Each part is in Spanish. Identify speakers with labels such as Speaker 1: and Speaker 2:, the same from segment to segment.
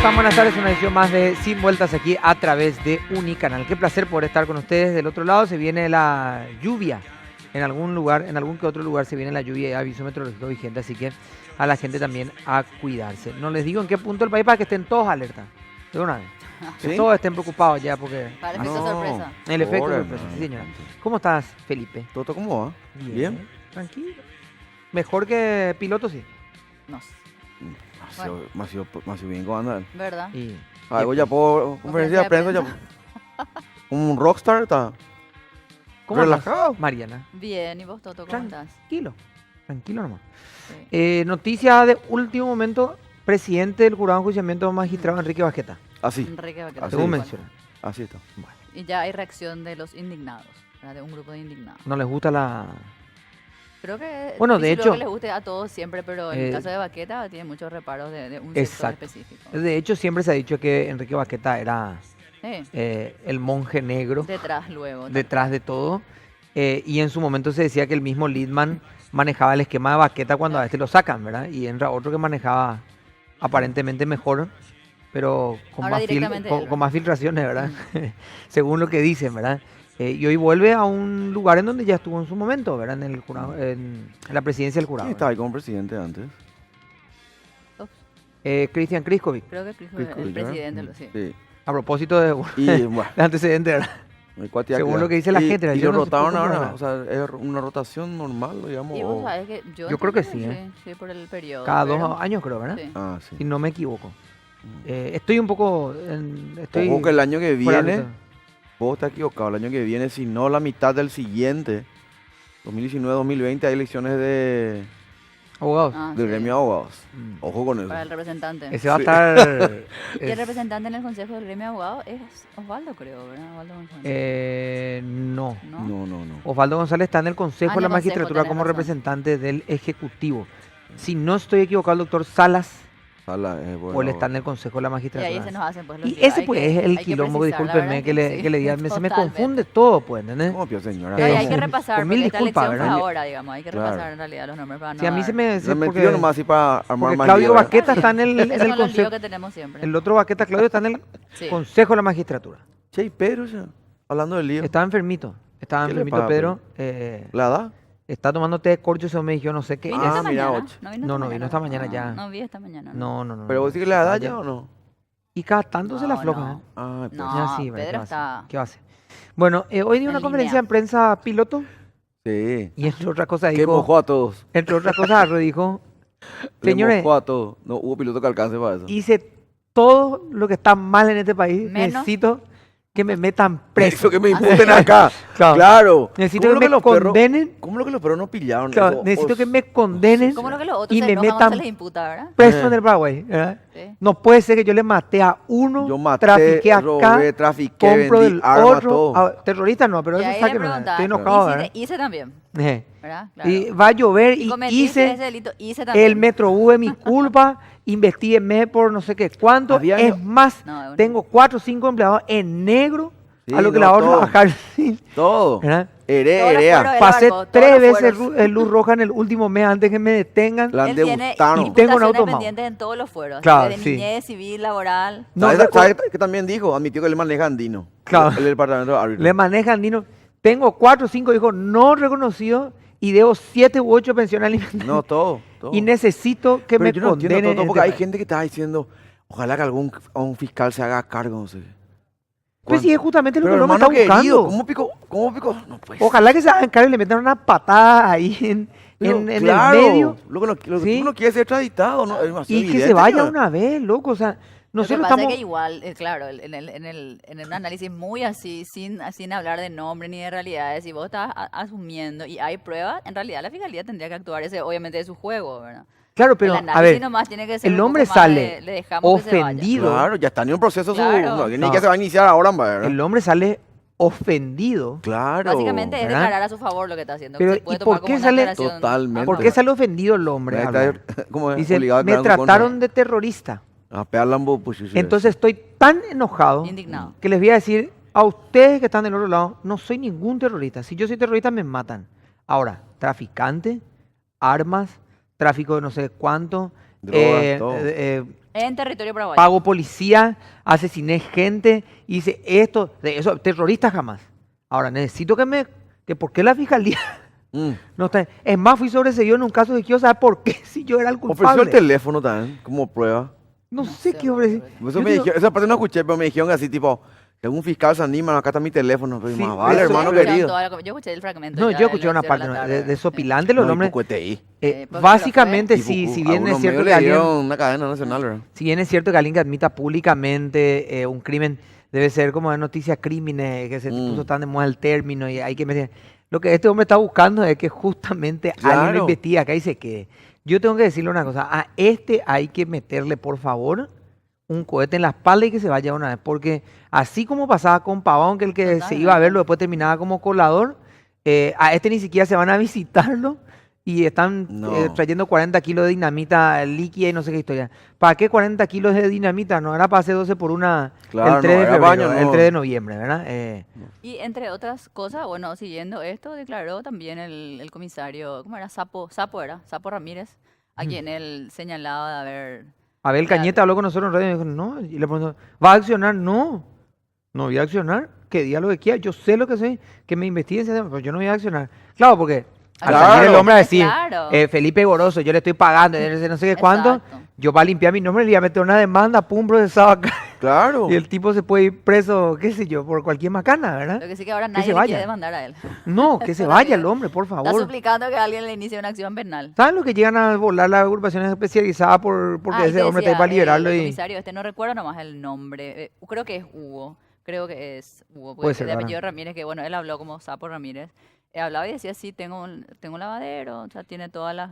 Speaker 1: están? Buenas tardes, una edición más de Sin Vueltas aquí a través de Unicanal. Qué placer poder estar con ustedes del otro lado. Se viene la lluvia en algún lugar, en algún que otro lugar se viene la lluvia y aviso meteorológico vigente, así que a la gente también a cuidarse. No les digo en qué punto del país para que estén todos alerta, de una vez. Que
Speaker 2: ¿Sí?
Speaker 1: todos estén preocupados ya porque
Speaker 3: Para el efecto sorpresa.
Speaker 1: el efecto
Speaker 2: Pobre,
Speaker 1: sorpresa, sí
Speaker 2: man.
Speaker 1: señora. ¿Cómo estás, Felipe?
Speaker 2: ¿Todo cómo va? Bien.
Speaker 1: Tranquilo. Mejor que piloto, sí.
Speaker 3: No sé,
Speaker 2: Demasiado bien, ¿cómo andan?
Speaker 3: ¿verdad?
Speaker 1: Y,
Speaker 2: Algo ya por conferencia de prensa, ya. Como un rockstar, está
Speaker 1: ¿cómo
Speaker 2: relajado.
Speaker 1: andas, Mariana?
Speaker 3: Bien, ¿y vos, Toto, cómo estás?
Speaker 1: Tranquilo, tranquilo nomás.
Speaker 3: Sí.
Speaker 1: Noticia de último momento, presidente del jurado de enjuiciamiento magistrado Enrique Baqueta,
Speaker 2: Así,
Speaker 3: Enrique Baqueta.
Speaker 2: Así
Speaker 1: según
Speaker 2: es.
Speaker 1: menciona.
Speaker 2: así está.
Speaker 1: Bueno,
Speaker 3: Y ya hay reacción de los indignados, ¿verdad? De un grupo de indignados.
Speaker 1: no les gusta la...
Speaker 3: Creo que
Speaker 1: Bueno, de
Speaker 3: difícil
Speaker 1: hecho,
Speaker 3: que les guste a todos siempre, pero en el caso de Baqueta tiene muchos reparos de un sector
Speaker 1: exacto.
Speaker 3: específico.
Speaker 1: De hecho, siempre se ha dicho que Enrique Baqueta era
Speaker 3: Sí.
Speaker 1: el monje negro
Speaker 3: Detrás luego.
Speaker 1: detrás de todo. Y en su momento se decía que el mismo Littman manejaba el esquema de Baqueta cuando a este lo sacan, ¿verdad? Y entra otro que manejaba aparentemente mejor, pero con,
Speaker 3: Ahora
Speaker 1: más,
Speaker 3: directamente él,
Speaker 1: con más filtraciones, ¿verdad? Según lo que dicen, ¿verdad? Y hoy vuelve a un lugar en donde ya estuvo en su momento, ¿verdad? En el jurado, en la presidencia del jurado.
Speaker 2: ¿Quién estaba ahí como presidente antes?
Speaker 1: Cristian Kriskovic,
Speaker 3: Creo que Cristo
Speaker 2: Chris
Speaker 3: es el
Speaker 2: Coolidge,
Speaker 3: presidente,
Speaker 2: ¿verdad?
Speaker 3: sí.
Speaker 2: Sí.
Speaker 1: a propósito de,
Speaker 2: Y bueno,
Speaker 1: de antecedentes, ¿verdad?
Speaker 2: el cuate ya
Speaker 1: Según
Speaker 2: queda.
Speaker 1: lo que dice la gente,
Speaker 2: Y
Speaker 1: yo
Speaker 2: lo
Speaker 1: no sé
Speaker 2: rotaron
Speaker 1: poco,
Speaker 2: ahora,
Speaker 1: ¿verdad?
Speaker 2: o sea, es una rotación normal, digamos.
Speaker 3: Y vos sabés que
Speaker 1: Yo creo que
Speaker 3: entiendo,
Speaker 1: sí, ¿eh?
Speaker 3: Sí, por el periodo.
Speaker 1: Cada
Speaker 3: pero-
Speaker 1: 2 años creo, ¿verdad?
Speaker 3: Sí.
Speaker 2: Ah, sí.
Speaker 1: Si no me equivoco. Estoy un poco... estoy
Speaker 2: Ojo que el año que
Speaker 1: fuera de
Speaker 2: viene,
Speaker 1: ruta.
Speaker 2: vos estás equivocado, el año que viene, si no la mitad del siguiente, 2019-2020, hay elecciones
Speaker 1: Abogados.
Speaker 3: Ah,
Speaker 2: del
Speaker 3: sí.
Speaker 2: gremio de abogados.
Speaker 1: Mm.
Speaker 2: Ojo con eso.
Speaker 3: Para el representante.
Speaker 1: Ese va a
Speaker 2: Sí.
Speaker 1: estar...
Speaker 3: Y el
Speaker 1: es-
Speaker 3: representante en el Consejo del Gremio de Abogados es Osvaldo, creo, ¿verdad? Osvaldo González.
Speaker 1: no.
Speaker 3: ¿No?
Speaker 2: No.
Speaker 1: Osvaldo González está en el Consejo
Speaker 3: Ah,
Speaker 1: de
Speaker 3: en
Speaker 1: la
Speaker 3: el Consejo,
Speaker 1: Magistratura
Speaker 3: tenés
Speaker 1: como
Speaker 3: razón.
Speaker 1: representante del Ejecutivo. Si no estoy equivocado, el doctor Salas,
Speaker 2: Sala,
Speaker 1: o él está en el Consejo de la
Speaker 3: Y
Speaker 1: Magistratura.
Speaker 3: ahí se nos hacen pues los
Speaker 1: Y
Speaker 3: líos.
Speaker 1: ese
Speaker 3: Hay
Speaker 1: pues
Speaker 3: que-
Speaker 1: es el
Speaker 3: hay que
Speaker 1: quilombo,
Speaker 3: precisar, la
Speaker 1: discúlpenme
Speaker 3: verdad
Speaker 1: que le,
Speaker 3: sí,
Speaker 1: que le diga, se me
Speaker 3: totalmente.
Speaker 1: confunde todo, pues, ¿entendés?
Speaker 2: ¿Cómo piensa, señora?
Speaker 3: No, y hay
Speaker 1: Vamos,
Speaker 3: que repasar,
Speaker 1: con mil
Speaker 3: porque esta
Speaker 1: disculpas,
Speaker 3: elección fue
Speaker 1: ¿verdad?
Speaker 3: ahora, digamos. Hay que
Speaker 2: Claro.
Speaker 3: repasar en realidad los nombres para no
Speaker 1: Si a mí
Speaker 3: dar-
Speaker 1: se me...
Speaker 2: Se
Speaker 1: porque-
Speaker 2: metió nomás así para armar
Speaker 1: porque
Speaker 2: más
Speaker 1: Claudio
Speaker 2: lío, ¿verdad?
Speaker 1: Baqueta está en el, en
Speaker 3: Esos
Speaker 1: el
Speaker 3: son los líos
Speaker 1: Consejo.
Speaker 3: que tenemos siempre.
Speaker 1: El otro Baqueta, Claudio, está en el
Speaker 3: Sí.
Speaker 1: Consejo de la Magistratura.
Speaker 2: Che, y Pedro ya, hablando del lío.
Speaker 1: Estaba enfermito. Estaba
Speaker 2: ¿Qué le
Speaker 1: enfermito
Speaker 2: pasa,
Speaker 1: Pedro.
Speaker 2: ¿La edad?
Speaker 1: Está tomando té de corcho, se me dijo, no sé qué.
Speaker 3: ¿Vino
Speaker 2: Ah,
Speaker 3: esta
Speaker 2: mira,
Speaker 3: mañana?
Speaker 2: ocho.
Speaker 3: No vino
Speaker 1: No,
Speaker 3: esta
Speaker 1: no vino esta
Speaker 3: mañana.
Speaker 1: mañana ya.
Speaker 3: No vi esta mañana.
Speaker 1: No.
Speaker 2: ¿Pero vos decís que la edad ya o no?
Speaker 1: Y cada tanto se la
Speaker 3: No,
Speaker 1: afloja,
Speaker 3: no.
Speaker 1: ¿eh?
Speaker 2: Ah, pues.
Speaker 3: No.
Speaker 1: Ya sí, ¿verdad?
Speaker 3: Pedro
Speaker 1: ¿Qué va a
Speaker 3: está
Speaker 1: hacer? ¿Qué va a hacer? Bueno, hoy dio
Speaker 3: en
Speaker 1: una conferencia
Speaker 3: línea.
Speaker 1: de prensa piloto
Speaker 2: Sí.
Speaker 1: y entre otras cosas
Speaker 2: Que
Speaker 1: dijo,
Speaker 2: mojó a todos.
Speaker 1: entre otras cosas dijo,
Speaker 2: Le
Speaker 1: señores,
Speaker 2: mojó a todos. No hubo piloto que alcance para eso.
Speaker 1: hice todo lo que está mal en este país,
Speaker 3: Menos-
Speaker 1: necesito que me metan
Speaker 2: Eso
Speaker 1: preso.
Speaker 2: que me imputen acá.
Speaker 1: Claro.
Speaker 2: Claro.
Speaker 1: Necesito
Speaker 2: ¿Cómo
Speaker 1: que
Speaker 2: lo
Speaker 1: me
Speaker 2: que los perros-
Speaker 1: condenen,
Speaker 2: ¿Cómo lo que los perros no pillaron?
Speaker 1: claro,
Speaker 2: eso?
Speaker 1: necesito
Speaker 2: O-
Speaker 1: que me condenen
Speaker 3: ¿Cómo lo que los otros
Speaker 1: y
Speaker 3: se
Speaker 1: me
Speaker 3: enojan cuando
Speaker 1: metan
Speaker 3: se les imputa, verdad?
Speaker 1: preso en el Paraguay, ¿verdad?
Speaker 3: Sí.
Speaker 1: No puede ser que yo le maté a uno,
Speaker 2: Yo maté,
Speaker 1: trafiqué acá,
Speaker 2: robé, trafiqué,
Speaker 1: compro
Speaker 2: vendí
Speaker 1: del
Speaker 2: armas,
Speaker 1: otro.
Speaker 2: todo.
Speaker 1: Terrorista no, pero
Speaker 3: Y
Speaker 1: eso
Speaker 3: ahí le
Speaker 1: sáquenme,
Speaker 3: preguntan,
Speaker 1: estoy enojado, ¿verdad?
Speaker 3: hice también,
Speaker 1: Ejé.
Speaker 3: ¿verdad? Claro.
Speaker 1: Y va a llover
Speaker 3: Y
Speaker 1: y
Speaker 3: cometiste ese
Speaker 1: hice
Speaker 3: delito, hice también.
Speaker 1: el Metrobús es mi culpa, investigueme por no sé qué cuánto.
Speaker 2: Había
Speaker 1: Es
Speaker 2: años-
Speaker 1: más,
Speaker 3: No, es un-
Speaker 1: tengo 4 o 5 empleados en negro
Speaker 2: Sí,
Speaker 1: a lo que
Speaker 2: no,
Speaker 1: la otra
Speaker 2: todo.
Speaker 1: trabajar sin.
Speaker 2: Todo.
Speaker 1: ¿Verdad?
Speaker 3: Todos los
Speaker 2: Erea.
Speaker 3: fueros, Él
Speaker 1: Pasé
Speaker 3: abarcó todos
Speaker 1: 3
Speaker 3: los
Speaker 1: veces
Speaker 3: fueros.
Speaker 1: luz roja en el último mes antes que me detengan.
Speaker 2: La
Speaker 3: Él tiene
Speaker 2: debutaron.
Speaker 1: Y tengo un
Speaker 3: imputaciones
Speaker 1: auto, Mau.
Speaker 3: pendientes en todos los fueros.
Speaker 1: Claro,
Speaker 3: Desde
Speaker 1: sí.
Speaker 3: niñez, civil, laboral.
Speaker 1: No,
Speaker 2: ¿Sabes,
Speaker 1: recuerdo-
Speaker 2: sabes que también dijo? Admitió que le maneja andino.
Speaker 1: Claro.
Speaker 2: El departamento de árbitro.
Speaker 1: Le manejan, Nino. Tengo 4 o 5 hijos no reconocidos y debo 7 u 8 pensiones alimentarias.
Speaker 2: No, todo.
Speaker 1: Y necesito que
Speaker 2: Pero
Speaker 1: me
Speaker 2: yo no entiendo
Speaker 1: condenen.
Speaker 2: todo,
Speaker 1: en
Speaker 2: porque
Speaker 1: este
Speaker 2: hay
Speaker 1: país.
Speaker 2: gente que está diciendo, ojalá que un fiscal se haga cargo, no sé.
Speaker 1: Pues sí, es justamente lo que
Speaker 2: Pero
Speaker 1: el hombre
Speaker 2: hermano
Speaker 1: está
Speaker 2: querido,
Speaker 1: buscando.
Speaker 2: ¿cómo pico? No puede
Speaker 1: Ojalá que se hagan cargo y le metan una patada ahí en,
Speaker 2: Pero,
Speaker 1: en
Speaker 2: claro,
Speaker 1: el medio
Speaker 2: Lo que
Speaker 1: ¿sí?
Speaker 2: tú no quieres ser extraditado, ¿no? Es demasiado
Speaker 1: y que
Speaker 2: evidente,
Speaker 1: se vaya
Speaker 2: ¿no?
Speaker 1: una vez, loco. O sea,
Speaker 3: Lo que
Speaker 1: nosotros
Speaker 3: pasa
Speaker 1: estamos...
Speaker 3: es que igual, claro, en el análisis muy así, sin hablar de nombre ni de realidades, si vos estás asumiendo y hay pruebas, en realidad la fiscalía tendría que actuar ese, obviamente, de su juego, ¿verdad?
Speaker 1: Claro, pero
Speaker 3: el
Speaker 1: a
Speaker 3: análisis
Speaker 1: ver,
Speaker 3: nomás tiene que ser
Speaker 1: el
Speaker 3: un
Speaker 1: hombre
Speaker 3: poco más
Speaker 1: sale
Speaker 3: le dejamos que se vaya.
Speaker 1: ofendido.
Speaker 2: Claro, ya está en un proceso,
Speaker 3: Claro.
Speaker 2: no, ni
Speaker 1: No.
Speaker 2: que se va a iniciar ahora, ¿verdad?
Speaker 1: El hombre sale ofendido.
Speaker 2: Claro.
Speaker 3: Básicamente es
Speaker 1: ¿verdad?
Speaker 3: declarar a su favor lo que está haciendo.
Speaker 1: Pero,
Speaker 3: se puede
Speaker 1: ¿y
Speaker 3: tomar
Speaker 1: por qué
Speaker 3: como una
Speaker 1: sale-
Speaker 3: declaración
Speaker 2: Totalmente.
Speaker 1: ¿Por qué sale ofendido el hombre?
Speaker 2: Ahí
Speaker 1: Habla.
Speaker 2: está, ¿cómo es?
Speaker 1: Dice,
Speaker 2: Obligado a
Speaker 1: me
Speaker 2: declarar su
Speaker 1: trataron
Speaker 2: contra.
Speaker 1: de terrorista.
Speaker 2: A pegar lambo, pues, sí, sí.
Speaker 1: Entonces estoy tan enojado
Speaker 3: indignado?
Speaker 1: que les voy a decir a ustedes que están del otro lado, no soy ningún terrorista. Si yo soy terrorista, me matan. Ahora, traficante, armas, tráfico de no sé cuánto,
Speaker 2: Drogas, todo.
Speaker 3: En territorio paraguayo.
Speaker 1: pago policía, asesiné gente, hice esto, de eso, terroristas jamás. Ahora, necesito que ¿por qué la fiscalía no está? Es más, fui sobreseído en un caso que quiero saber por qué si yo era el
Speaker 2: Ofreció
Speaker 1: culpable.
Speaker 2: el teléfono también, como prueba.
Speaker 1: No
Speaker 3: No
Speaker 1: sé
Speaker 3: sé,
Speaker 1: qué ofrecí.
Speaker 2: Eso me dijeron, esa parte no escuché, pero me dijeron así, tipo, que un fiscal se anima, acá está mi teléfono. Pero
Speaker 1: Sí,
Speaker 2: más vale,
Speaker 1: eso-
Speaker 2: hermano
Speaker 3: Escucharon
Speaker 2: querido.
Speaker 3: toda yo escuché el fragmento.
Speaker 1: No,
Speaker 3: ya
Speaker 1: yo
Speaker 3: del
Speaker 1: escuché una
Speaker 3: noticiero
Speaker 1: parte
Speaker 3: de la
Speaker 1: ¿no?
Speaker 3: tarde.
Speaker 1: de sopilante los
Speaker 2: No, y
Speaker 1: nombres.
Speaker 2: poco ETI.
Speaker 3: porque se
Speaker 1: Básicamente,
Speaker 2: Y
Speaker 1: si
Speaker 2: poco-
Speaker 1: bien es
Speaker 2: algunos
Speaker 1: cierto
Speaker 2: medios
Speaker 1: que
Speaker 2: le
Speaker 1: alguien,
Speaker 2: dieron una cadena nacional, ¿verdad?
Speaker 1: si bien es cierto que alguien que admita públicamente un crimen debe ser como de noticia crímenes, que se puso tan de moda el término y hay que meter. Lo que este hombre está buscando es que justamente alguien lo
Speaker 2: Claro.
Speaker 1: investigue acá y se quede. Yo tengo que decirle una cosa, a este hay que meterle, por favor, un cohete en la espalda y que se vaya una vez, porque así como pasaba con Pavón, que el que se iba a verlo después terminaba como colador, a este ni siquiera se van a visitarlo y están
Speaker 2: No.
Speaker 1: trayendo 40 kilos de dinamita líquida y no sé qué historia. ¿Para qué 40 kilos de dinamita? No era para hacer 12 por una
Speaker 2: Claro,
Speaker 1: el 3
Speaker 2: no,
Speaker 1: de
Speaker 2: era
Speaker 1: febrero,
Speaker 2: baño,
Speaker 1: el
Speaker 2: no.
Speaker 1: 3 de noviembre, ¿verdad?
Speaker 3: Y entre otras cosas, bueno, siguiendo esto, declaró también el comisario, ¿cómo era? Sapo Ramírez, a quien él señalaba de haber...
Speaker 1: Abel
Speaker 3: Claro.
Speaker 1: Cañete habló con nosotros en radio y dijo, no, y le preguntó, ¿va a accionar? No, no voy a accionar, que diga lo que quiera, yo sé lo que soy, que me investiguen, pero yo no voy a accionar. Claro, porque al
Speaker 2: Claro.
Speaker 1: salir el hombre a decir,
Speaker 3: Claro.
Speaker 1: Felipe Goroso, yo le estoy pagando, no sé qué cuánto,
Speaker 3: Exacto.
Speaker 1: yo para limpiar mi nombre le voy a meter una demanda, pum, procesado acá,
Speaker 2: Claro.
Speaker 1: y el tipo se puede ir preso, qué sé yo, por cualquier macana, ¿verdad?
Speaker 3: Lo que sí que ahora
Speaker 1: Que
Speaker 3: nadie
Speaker 1: se
Speaker 3: le
Speaker 1: vaya.
Speaker 3: quiere demandar a él.
Speaker 1: No, que se vaya el hombre, por
Speaker 3: Está
Speaker 1: favor.
Speaker 3: suplicando que alguien le inicie una acción penal.
Speaker 1: ¿Saben lo que llegan a volar las agrupaciones especializadas porque
Speaker 3: Ah, y
Speaker 1: ese
Speaker 3: te
Speaker 1: hombre está ahí
Speaker 3: decía,
Speaker 1: para liberarlo
Speaker 3: el
Speaker 1: y...
Speaker 3: comisario, no recuerdo nomás el nombre. Creo que es Hugo. Creo que es Hugo.
Speaker 1: Puede
Speaker 3: Porque
Speaker 1: ser,
Speaker 3: de
Speaker 1: ¿verdad?
Speaker 3: apellido Ramírez, que bueno, él habló como Sapo Ramírez. Hablaba y decía, sí, tengo un lavadero, o sea, tiene todas las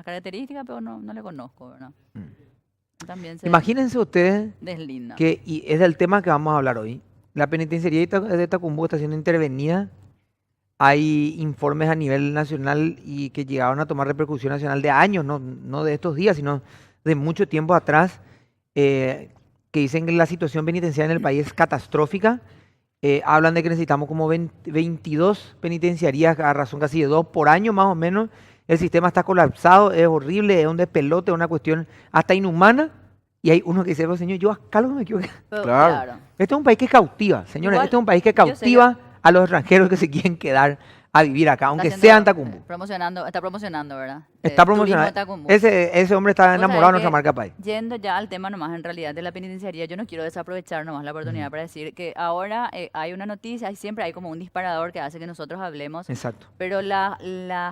Speaker 3: características, pero no le conozco, ¿verdad? También se
Speaker 1: Imagínense ustedes
Speaker 3: deslinda.
Speaker 1: que, y es del tema que vamos a hablar hoy, la penitenciaría de Tacumbú está siendo intervenida. Hay informes a nivel nacional y que llegaron a tomar repercusión nacional de años, no de estos días, sino de mucho tiempo atrás, que dicen que la situación penitenciaria en el país es catastrófica. Hablan de que necesitamos como 22 penitenciarías a razón casi de 2 por año más o menos. El sistema está colapsado, es horrible, es un despelote, es una cuestión hasta inhumana. Y hay uno que dice, "Pero, señor, yo acá lo que me equivoqué.
Speaker 3: Pero,
Speaker 2: Claro.
Speaker 1: Este es un país que cautiva, señores.
Speaker 3: Igual,
Speaker 1: Este es un país que
Speaker 3: yo sé que-
Speaker 1: cautiva a los extranjeros que se quieren quedar a vivir acá, aunque
Speaker 3: haciendo,
Speaker 1: sean Tacumbú.
Speaker 3: Está promocionando, ¿verdad?
Speaker 1: Está
Speaker 3: Turismo
Speaker 1: promocionando.
Speaker 3: Tacumbú.
Speaker 1: Ese hombre está
Speaker 3: Vos
Speaker 1: enamorado de
Speaker 3: sabés
Speaker 1: nuestra
Speaker 3: que,
Speaker 1: marca país.
Speaker 3: Yendo ya al tema nomás en realidad de la penitenciaría, yo no quiero desaprovechar nomás la oportunidad para decir que ahora hay una noticia y siempre hay como un disparador que hace que nosotros hablemos,
Speaker 1: Exacto.
Speaker 3: pero las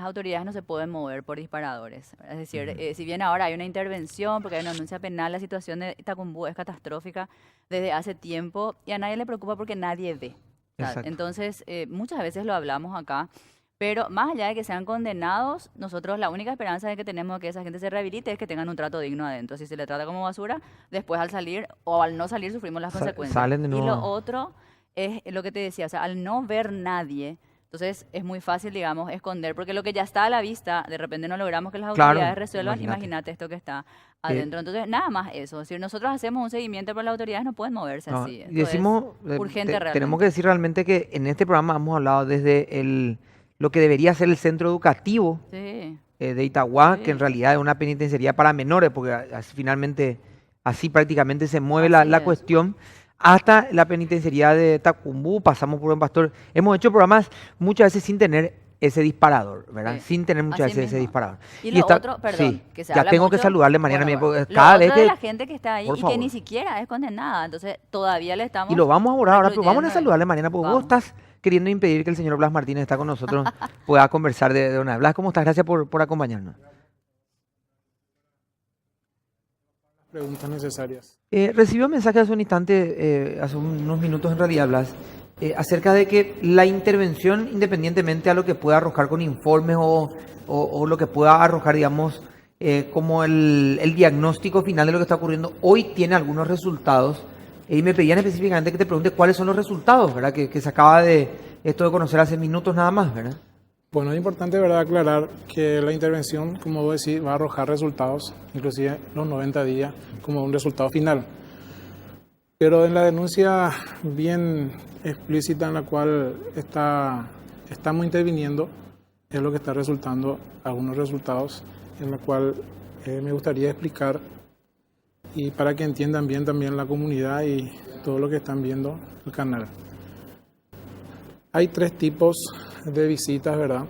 Speaker 3: autoridades no se pueden mover por disparadores. Es decir, si bien ahora hay una intervención porque hay una denuncia penal, la situación de Tacumbú es catastrófica desde hace tiempo y a nadie le preocupa porque nadie ve.
Speaker 1: Exacto.
Speaker 3: Entonces, muchas veces lo hablamos acá. Pero más allá de que sean condenados, nosotros la única esperanza de que tenemos de que esa gente se rehabilite es que tengan un trato digno adentro. Si se le trata como basura, después al salir o al no salir sufrimos las consecuencias.
Speaker 1: salen de
Speaker 3: Y
Speaker 1: nuevo.
Speaker 3: lo otro es lo que te decía, o sea, al no ver nadie, entonces es muy fácil, digamos, esconder, porque lo que ya está a la vista, de repente no logramos que las
Speaker 1: Claro,
Speaker 3: autoridades resuelvan,
Speaker 1: imagínate.
Speaker 3: imagínate esto que está adentro. Entonces, nada más eso. Es decir, nosotros hacemos un seguimiento, pero las autoridades no pueden moverse
Speaker 1: No,
Speaker 3: así.
Speaker 1: y
Speaker 3: Esto
Speaker 1: decimos,
Speaker 3: es urgente realmente.
Speaker 1: tenemos que decir realmente que en este programa hemos hablado desde lo que debería ser el centro educativo
Speaker 3: Sí.
Speaker 1: de Itagua,
Speaker 3: Sí.
Speaker 1: que en realidad es una penitenciaría para menores, porque finalmente así prácticamente se mueve
Speaker 3: Así
Speaker 1: la
Speaker 3: es.
Speaker 1: cuestión, hasta la penitenciaría de Tacumbú, pasamos por Buen Pastor. Hemos hecho programas muchas veces sin tener ese disparador, ¿verdad?
Speaker 3: Sí.
Speaker 1: Sin tener muchas
Speaker 3: Así
Speaker 1: veces ese
Speaker 3: mismo.
Speaker 1: disparador.
Speaker 3: Y lo otro, perdón, que se
Speaker 1: ya
Speaker 3: habla
Speaker 1: tengo que
Speaker 3: mucho,
Speaker 1: saludarle mañana
Speaker 3: bueno,
Speaker 1: mismo, porque
Speaker 3: lo
Speaker 1: cada
Speaker 3: otro
Speaker 1: vez
Speaker 3: de
Speaker 1: que...
Speaker 3: la gente que está ahí
Speaker 1: por
Speaker 3: y que
Speaker 1: favor.
Speaker 3: ni siquiera es condenada, entonces todavía le estamos...
Speaker 1: Y lo vamos a abordar ahora, pero vamos a
Speaker 3: incluyendo.
Speaker 1: saludarle mañana, porque vos
Speaker 3: Vamos.
Speaker 1: estás queriendo impedir que el señor Blas Martínez está con nosotros, pueda conversar de una vez. Blas, ¿cómo estás? Gracias por acompañarnos.
Speaker 4: Preguntas necesarias.
Speaker 1: Recibió un mensaje hace un instante, hace unos minutos en realidad, Blas, acerca de que la intervención, independientemente a lo que pueda arrojar con informes o lo que pueda arrojar, digamos, como el diagnóstico final de lo que está ocurriendo, hoy tiene algunos resultados. Y me pedían específicamente que te pregunte cuáles son los resultados, ¿verdad? Que se acaba de esto de conocer hace minutos nada más, ¿verdad?
Speaker 4: Bueno, es importante, ¿verdad?, aclarar que la intervención, como vos decís, va a arrojar resultados, inclusive los 90 días, como un resultado final. Pero en la denuncia bien explícita en la cual estamos interviniendo, es lo que está resultando algunos resultados, en la cual me gustaría explicar y para que entiendan bien también la comunidad y todo lo que están viendo el canal. Hay 3 tipos de visitas, ¿verdad?,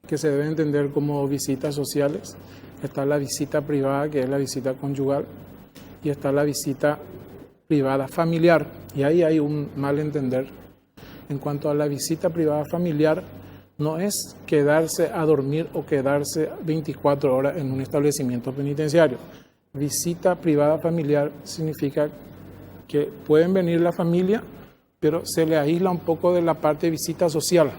Speaker 4: que se deben entender como visitas sociales. Está la visita privada, que es la visita conyugal, y está la visita privada familiar. Y ahí hay un malentender. En cuanto a la visita privada familiar, no es quedarse a dormir o quedarse 24 horas en un establecimiento penitenciario. Visita privada familiar significa que pueden venir la familia, pero se le aísla un poco de la parte de visita social.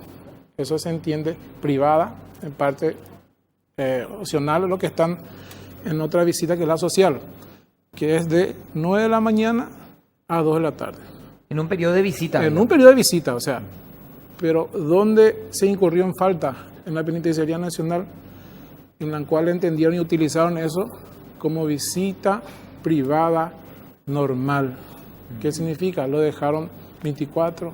Speaker 4: Eso se entiende privada, en parte opcional, lo que están en otra visita que es la social, que es de 9 de la mañana a 2 de la tarde.
Speaker 1: En un periodo de visita.
Speaker 4: En un periodo de visita, o sea, pero ¿dónde se incurrió en falta? En la Penitenciaría Nacional, en la cual entendieron y utilizaron eso como visita privada normal. ¿Qué significa? Lo dejaron 24,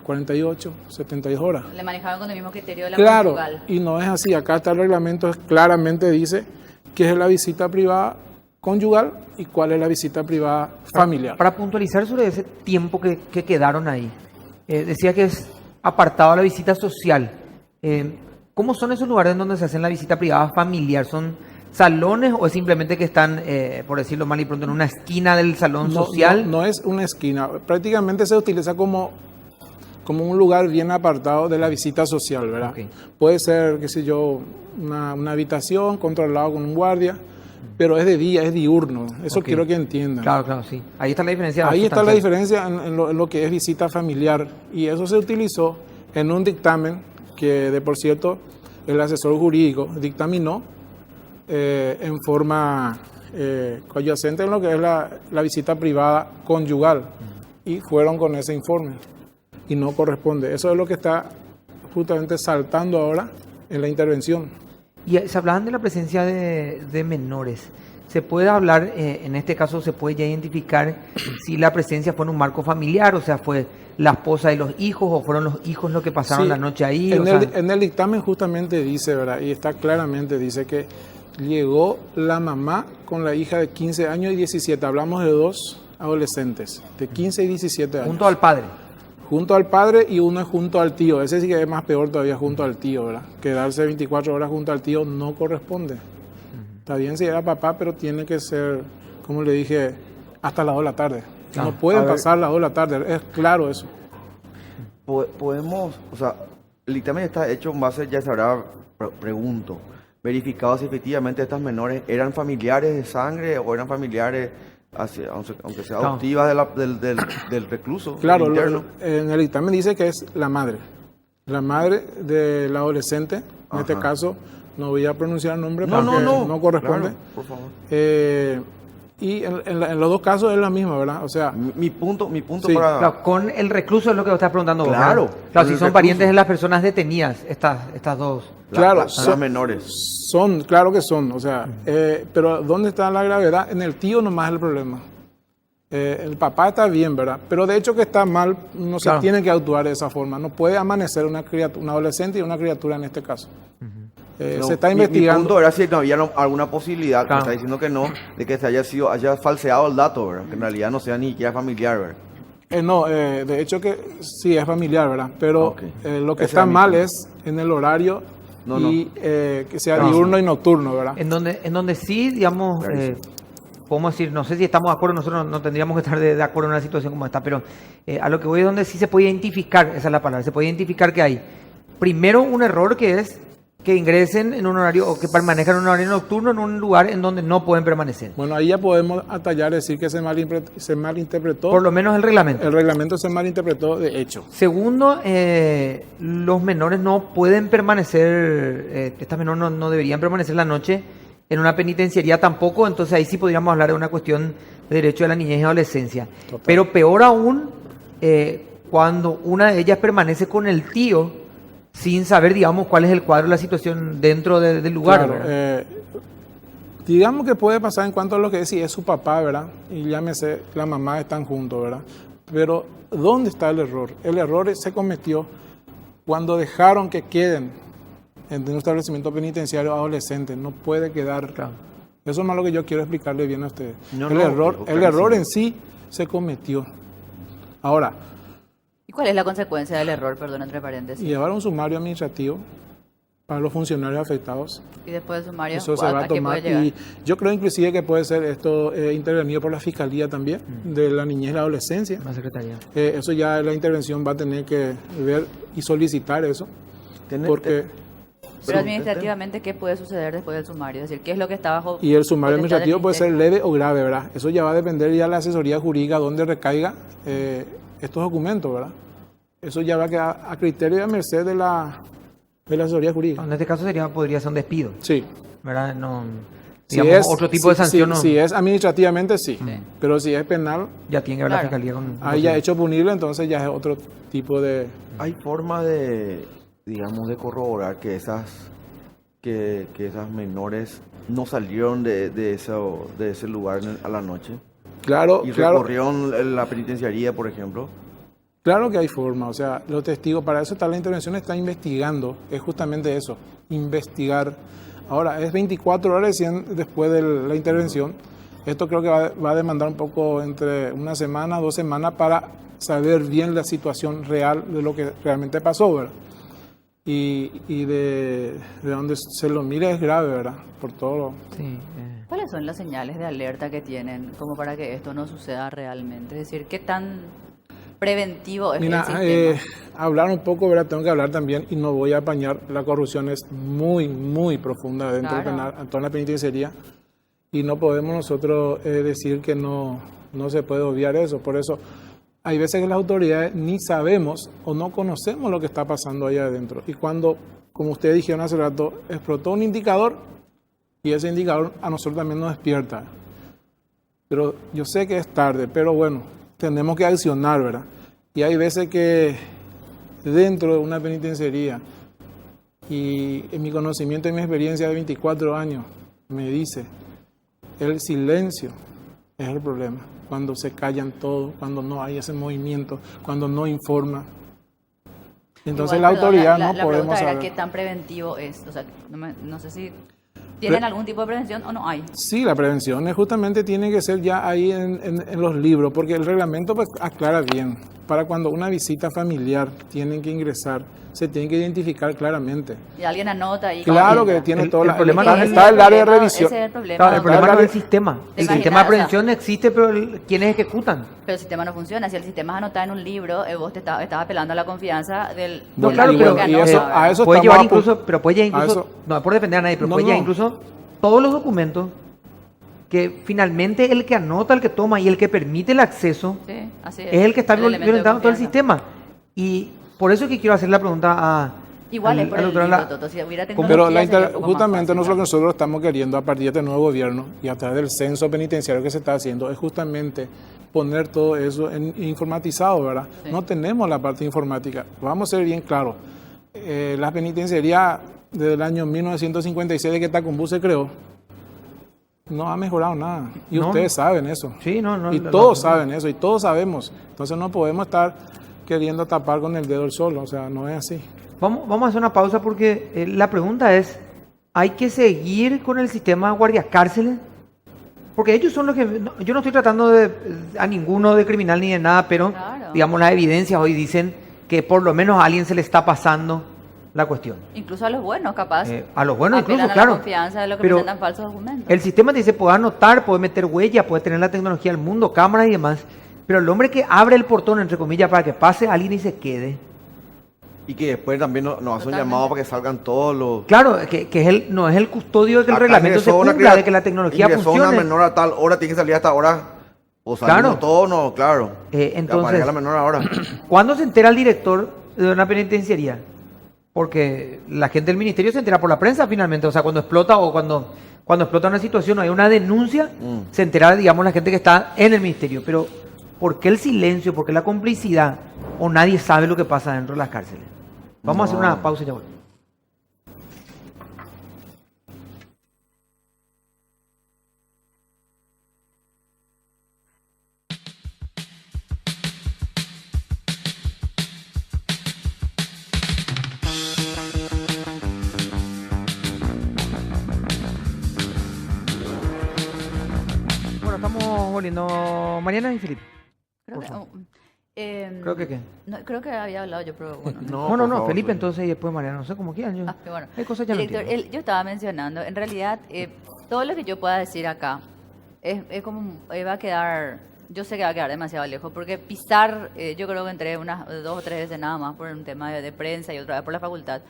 Speaker 4: 48, 72 horas.
Speaker 3: Le manejaban con el mismo criterio de la
Speaker 4: Claro,
Speaker 3: conyugal.
Speaker 4: y no es así. Acá está el reglamento, claramente dice qué es la visita privada conyugal y cuál es la visita privada familiar.
Speaker 1: Para puntualizar sobre ese tiempo que quedaron ahí, decía que es apartado a la visita social. ¿Cómo son esos lugares donde se hacen la visita privada familiar? ¿Son salones o es simplemente que están, por decirlo mal y pronto, en una esquina del salón social?
Speaker 4: No es una esquina. Prácticamente se utiliza como un lugar bien apartado de la visita social, ¿verdad?
Speaker 1: Okay.
Speaker 4: Puede ser, qué sé yo, una habitación controlado con un guardia, pero es de día, es diurno. Eso
Speaker 1: Okay.
Speaker 4: quiero que entiendan.
Speaker 1: Claro, sí. Ahí está la diferencia.
Speaker 4: Ahí está la
Speaker 1: sustancial.
Speaker 4: diferencia en lo que es visita familiar. Y eso se utilizó en un dictamen que, de por cierto, el asesor jurídico dictaminó en forma coadyacente en lo que es la visita privada conyugal. Y fueron con ese informe. Y no corresponde. Eso es lo que está justamente saltando ahora en la intervención.
Speaker 1: Y se hablaban de la presencia de menores. ¿Se puede hablar, en este caso, se puede ya identificar si la presencia fue en un marco familiar, o sea, fue la esposa y los hijos, o fueron los hijos los que pasaron
Speaker 4: Sí,
Speaker 1: la noche ahí?
Speaker 4: En el dictamen justamente dice, ¿verdad? Y está claramente, dice que llegó la mamá con la hija de 15 años y 17. Hablamos de 2 adolescentes, de 15 y 17 años.
Speaker 1: junto al padre.
Speaker 4: Junto al padre y uno es junto al tío. Ese sí que es más peor todavía, junto al tío, ¿verdad? Quedarse 24 horas junto al tío no corresponde. Está bien si era papá, pero tiene que ser, como le dije, hasta las 2 de la tarde.
Speaker 1: Ah,
Speaker 4: No pueden
Speaker 2: a ver.
Speaker 4: pasar las 2 de la tarde, es claro eso.
Speaker 2: Podemos, o sea, el dictamen está hecho en base, ya se habrá, pregunto, verificado si efectivamente estas menores eran familiares de sangre o eran familiares, aunque sea
Speaker 1: Claro.
Speaker 2: adoptivas del recluso,
Speaker 4: Claro,
Speaker 2: del interno.
Speaker 4: en el dictamen dice que es la madre del adolescente, en este
Speaker 2: Ajá.
Speaker 4: caso no voy a pronunciar el nombre
Speaker 2: No,
Speaker 4: porque
Speaker 2: no,
Speaker 4: no corresponde.
Speaker 2: Claro, por favor.
Speaker 4: Y en los 2 casos es la misma, ¿verdad? O sea,
Speaker 2: Mi punto
Speaker 4: Sí,
Speaker 2: para...
Speaker 1: Claro, con el recluso es lo que vos estás preguntando vos,
Speaker 2: Claro,
Speaker 1: ¿verdad? Claro,
Speaker 2: con
Speaker 1: si
Speaker 2: el
Speaker 1: son
Speaker 2: recluso.
Speaker 1: parientes de las personas detenidas, estas dos.
Speaker 4: claro,
Speaker 2: las menores.
Speaker 4: claro que son, o sea, pero ¿dónde está la gravedad? En el tío nomás es el problema. El papá está bien, ¿verdad? Pero de hecho que está mal, no se
Speaker 1: Claro.
Speaker 4: tiene que actuar de esa forma. No puede amanecer una adolescente y una criatura en este caso.
Speaker 2: No,
Speaker 4: Se está
Speaker 2: mi
Speaker 4: investigando.
Speaker 2: punto era si no había alguna posibilidad,
Speaker 1: Claro.
Speaker 2: me está diciendo que no, de que se haya falseado el dato, ¿verdad? Que en realidad no sea ni siquiera familiar, ¿verdad?
Speaker 4: No, de hecho que sí es familiar, ¿verdad? Pero
Speaker 2: Ok.
Speaker 4: lo que
Speaker 2: Ese
Speaker 4: está
Speaker 2: era mi
Speaker 4: mal
Speaker 2: punto.
Speaker 4: es en el horario
Speaker 2: No,
Speaker 4: y que sea
Speaker 1: Claro.
Speaker 4: diurno y nocturno, ¿verdad?
Speaker 1: En donde sí, digamos,
Speaker 2: Clarísimo.
Speaker 1: podemos decir, no sé si estamos de acuerdo, nosotros no tendríamos que estar de acuerdo en una situación como esta, pero a lo que voy es donde sí se puede identificar, esa es la palabra, se puede identificar que hay primero un error que es que ingresen en un horario o que permanezcan en un horario nocturno en un lugar en donde no pueden permanecer.
Speaker 4: Bueno, ahí ya podemos atallar, decir que se malinterpretó.
Speaker 1: Por lo menos el reglamento.
Speaker 4: El reglamento se malinterpretó de hecho.
Speaker 1: Segundo, los menores no pueden permanecer, estas menores no deberían permanecer la noche en una penitenciaría tampoco, entonces ahí sí podríamos hablar de una cuestión de derecho de la niñez y adolescencia.
Speaker 4: Total.
Speaker 1: Pero peor aún, cuando una de ellas permanece con el tío sin saber, digamos, cuál es el cuadro de la situación dentro del lugar.
Speaker 4: Claro,
Speaker 1: ¿verdad?
Speaker 4: digamos que puede pasar en cuanto a lo que es si es su papá, ¿verdad? Y llámese, la mamá están juntos, ¿verdad? Pero ¿dónde está el error? El error se cometió cuando dejaron que queden en un establecimiento penitenciario adolescentes. No puede quedar
Speaker 1: Claro.
Speaker 4: Eso es más lo que yo quiero explicarle bien a ustedes.
Speaker 2: No,
Speaker 4: el
Speaker 2: no,
Speaker 4: error
Speaker 2: clarísimo.
Speaker 4: en sí se cometió. Ahora,
Speaker 3: ¿Y cuál es la consecuencia del error, perdón, entre paréntesis?
Speaker 4: llevar un sumario administrativo para los funcionarios afectados.
Speaker 3: Y después del sumario,
Speaker 4: Eso se va a
Speaker 3: qué
Speaker 4: tomar
Speaker 3: puede llegar?
Speaker 4: y yo creo inclusive que puede ser esto intervenido por la Fiscalía también, de la niñez y la adolescencia.
Speaker 1: La Secretaría.
Speaker 4: Eso ya la intervención va a tener que ver y solicitar eso, porque
Speaker 3: Pero administrativamente, ¿qué puede suceder después del sumario? Es decir, ¿qué es lo que está bajo
Speaker 4: y el sumario
Speaker 3: potestad del
Speaker 4: administrativo puede ser
Speaker 3: ministerio?
Speaker 4: leve o grave, ¿verdad? Eso ya va a depender ya de la asesoría jurídica donde recaiga estos documentos, ¿verdad? Eso ya va a quedar a criterio y a merced de la asesoría jurídica.
Speaker 1: En este caso podría ser un despido,
Speaker 4: Sí.
Speaker 1: ¿verdad? No,
Speaker 4: Si
Speaker 1: digamos,
Speaker 4: es,
Speaker 1: otro tipo de sanción no,
Speaker 4: si es administrativamente, sí. Pero si es penal,
Speaker 1: ya tiene que ver la
Speaker 3: Claro.
Speaker 1: fiscalía con...
Speaker 4: ahí ya hecho punible, entonces ya es otro tipo de...
Speaker 2: ¿Hay forma de, digamos, de corroborar que esas menores no salieron de ese lugar a la noche?
Speaker 4: Claro,
Speaker 2: ¿Y
Speaker 4: claro,
Speaker 2: recorrieron la penitenciaría, por ejemplo?
Speaker 4: claro que hay forma. O sea, los testigos, para eso está la intervención, está investigando. Es justamente eso, investigar. Ahora, es 24 horas recién después de la intervención. Esto creo que va a demandar un poco entre una semana, 2 semanas para saber bien la situación real de lo que realmente pasó, ¿verdad? Y de donde se lo mire es grave, ¿verdad? Por todo lo...
Speaker 1: Sí,
Speaker 3: ¿Cuáles son las señales de alerta que tienen como para que esto no suceda realmente? Es decir, ¿qué tan preventivo es
Speaker 4: Mira,
Speaker 3: el sistema?
Speaker 4: hablar un poco, ¿verdad? Tengo que hablar también y no voy a apañar. La corrupción es muy, muy profunda dentro del
Speaker 3: Claro.
Speaker 4: penal, en toda la penitenciaría. Y no podemos nosotros decir que no se puede obviar eso. Por eso hay veces que las autoridades ni sabemos o no conocemos lo que está pasando allá adentro. Y cuando, como ustedes dijeron hace rato, explotó un indicador y ese indicador a nosotros también nos despierta. Pero yo sé que es tarde, pero bueno, tenemos que accionar, ¿verdad? Y hay veces que dentro de una penitenciaría, y en mi conocimiento y mi experiencia de 24 años, me dice, el silencio es el problema. Cuando se callan todos, cuando no hay ese movimiento, cuando no informa. Entonces
Speaker 3: Igual,
Speaker 4: la
Speaker 3: perdón,
Speaker 4: autoridad
Speaker 3: la
Speaker 4: no podemos
Speaker 3: pregunta era
Speaker 4: saber.
Speaker 3: qué tan preventivo es. O sea, no sé si tienen algún tipo de prevención o no hay.
Speaker 4: Sí, la prevención justamente tiene que ser ya ahí en los libros, porque el reglamento pues, aclara bien. Para cuando una visita familiar tienen que ingresar, se tiene que identificar claramente.
Speaker 3: Y alguien anota ahí.
Speaker 4: Claro
Speaker 3: entra.
Speaker 4: que tiene
Speaker 1: El-
Speaker 4: todo
Speaker 1: el
Speaker 4: la...
Speaker 1: problema
Speaker 4: está,
Speaker 1: no es
Speaker 4: está el área de
Speaker 3: problema,
Speaker 4: revisión.
Speaker 3: Ese es el problema.
Speaker 1: Claro, el problema no es el
Speaker 4: Claro.
Speaker 1: sistema. El
Speaker 3: Imagina,
Speaker 1: sistema de
Speaker 3: o sea,
Speaker 1: prevención existe, pero ¿quiénes ejecutan?
Speaker 3: Pero el sistema no funciona. Si el sistema es anotar en un libro, vos estás apelando a la confianza del...
Speaker 1: No,
Speaker 3: del
Speaker 1: claro,
Speaker 3: libro
Speaker 1: pero
Speaker 3: que
Speaker 4: y
Speaker 3: anota,
Speaker 4: eso-
Speaker 3: ¿verdad?
Speaker 4: a eso
Speaker 1: Puede
Speaker 4: estamos
Speaker 1: llevar incluso, pero puede llevar
Speaker 4: a
Speaker 1: incluso,
Speaker 4: eso-
Speaker 1: no es por defender a nadie, pero
Speaker 4: No,
Speaker 1: puede llevar
Speaker 4: no.
Speaker 1: incluso todos los documentos que finalmente el que anota, el que toma y el que permite el acceso
Speaker 3: Sí, así
Speaker 1: es el que está
Speaker 3: elemento de
Speaker 1: violentando todo el
Speaker 3: confianza.
Speaker 1: sistema. Y por eso que quiero hacer la pregunta a...
Speaker 3: Igual es
Speaker 1: al-
Speaker 3: por
Speaker 1: al
Speaker 3: el
Speaker 1: doctor
Speaker 3: libro,
Speaker 1: Ala-
Speaker 3: Toto. Si hubiera
Speaker 4: Pero
Speaker 3: tecnología, sería un poco más
Speaker 4: justamente
Speaker 3: fácil,
Speaker 4: nosotros estamos queriendo a partir de este nuevo gobierno y a través del censo penitenciario que se está haciendo es justamente poner todo eso informatizado, ¿verdad?
Speaker 3: Sí.
Speaker 4: No tenemos la parte informática. Vamos a ser bien claros. La penitenciaría desde el año 1956 de que Tacumbú se creó no ha mejorado nada. Y
Speaker 1: No.
Speaker 4: ustedes saben eso.
Speaker 1: Sí, no.
Speaker 4: Y todos saben eso y todos sabemos. Entonces no podemos estar queriendo tapar con el dedo el sol. O sea, no es así.
Speaker 1: Vamos a hacer una pausa porque la pregunta es, ¿hay que seguir con el sistema de guardias cárceles? Porque ellos son los que... yo no estoy tratando a ninguno de criminal ni de nada, pero
Speaker 3: Claro.
Speaker 1: digamos las evidencias hoy dicen que por lo menos a alguien se le está pasando la cuestión.
Speaker 3: Incluso a los buenos, capaz.
Speaker 1: A los buenos
Speaker 3: apelan
Speaker 1: incluso,
Speaker 3: a
Speaker 1: claro.
Speaker 3: la confianza de lo que
Speaker 1: Pero
Speaker 3: presentan falsos documentos.
Speaker 1: el sistema te dice, puede anotar, puede meter huella, puede tener la tecnología del mundo, cámaras y demás, pero el hombre que abre el portón, entre comillas, para que pase alguien y se quede,
Speaker 2: Y que después también nos hace un
Speaker 3: Totalmente.
Speaker 2: llamado para que salgan todos los...
Speaker 1: claro, que es no es el custodio de que el
Speaker 2: Acá
Speaker 1: reglamento se
Speaker 2: ingresó una
Speaker 1: cumpla, de que la tecnología
Speaker 2: ingresó una
Speaker 1: funcione.
Speaker 2: menor a tal hora, tiene que salir hasta ahora. O salimos
Speaker 1: Claro.
Speaker 2: todos, no, claro.
Speaker 1: Entonces-
Speaker 2: Aparezca la menor ahora.
Speaker 1: ¿Cuándo se entera el director de una penitenciaría? Porque la gente del ministerio se entera por la prensa finalmente, o sea, cuando explota o cuando explota una situación o hay una denuncia, se entera, digamos, la gente que está en el ministerio. Pero, ¿por qué el silencio? ¿Por qué la complicidad? ¿O nadie sabe lo que pasa dentro de las cárceles? Vamos a hacer una pausa y ya volvemos. volviendo Mariana y Felipe.
Speaker 3: Creo
Speaker 1: Por
Speaker 3: que,
Speaker 1: favor.
Speaker 3: creo
Speaker 1: ¿Qué?
Speaker 3: No, creo que había hablado yo, pero bueno.
Speaker 2: No,
Speaker 1: No,
Speaker 2: por
Speaker 1: no,
Speaker 2: favor,
Speaker 1: Felipe
Speaker 2: Felipe.
Speaker 1: entonces y después Mariana, no sé cómo quieran. Yo.
Speaker 3: Qué bueno.
Speaker 1: Hay cosas ya no
Speaker 3: Director,
Speaker 1: entiendo.
Speaker 3: yo estaba mencionando, en realidad, todo lo que yo pueda decir acá es como, va a quedar, yo sé que va a quedar demasiado lejos, porque pisar, yo creo que entré unas 2 o 3 veces nada más por un tema de prensa y otra vez por la facultad.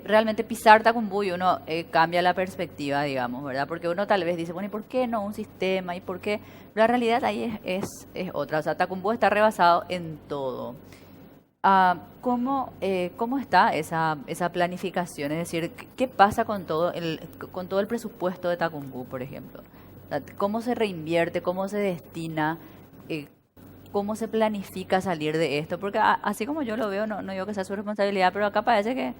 Speaker 3: Realmente pisar Tacumbu y uno cambia la perspectiva, digamos, ¿verdad? Porque uno tal vez dice, bueno, ¿y por qué no un sistema? ¿Y por qué? Pero la realidad ahí es otra. O sea, Tacumbu está rebasado en todo. ¿Cómo está esa planificación? Es decir, ¿qué pasa con todo el presupuesto de Tacumbu, por ejemplo? O sea, ¿cómo se reinvierte? ¿Cómo se destina? ¿Cómo se planifica salir de esto? Porque así como yo lo veo, no digo que sea su responsabilidad, pero acá parece que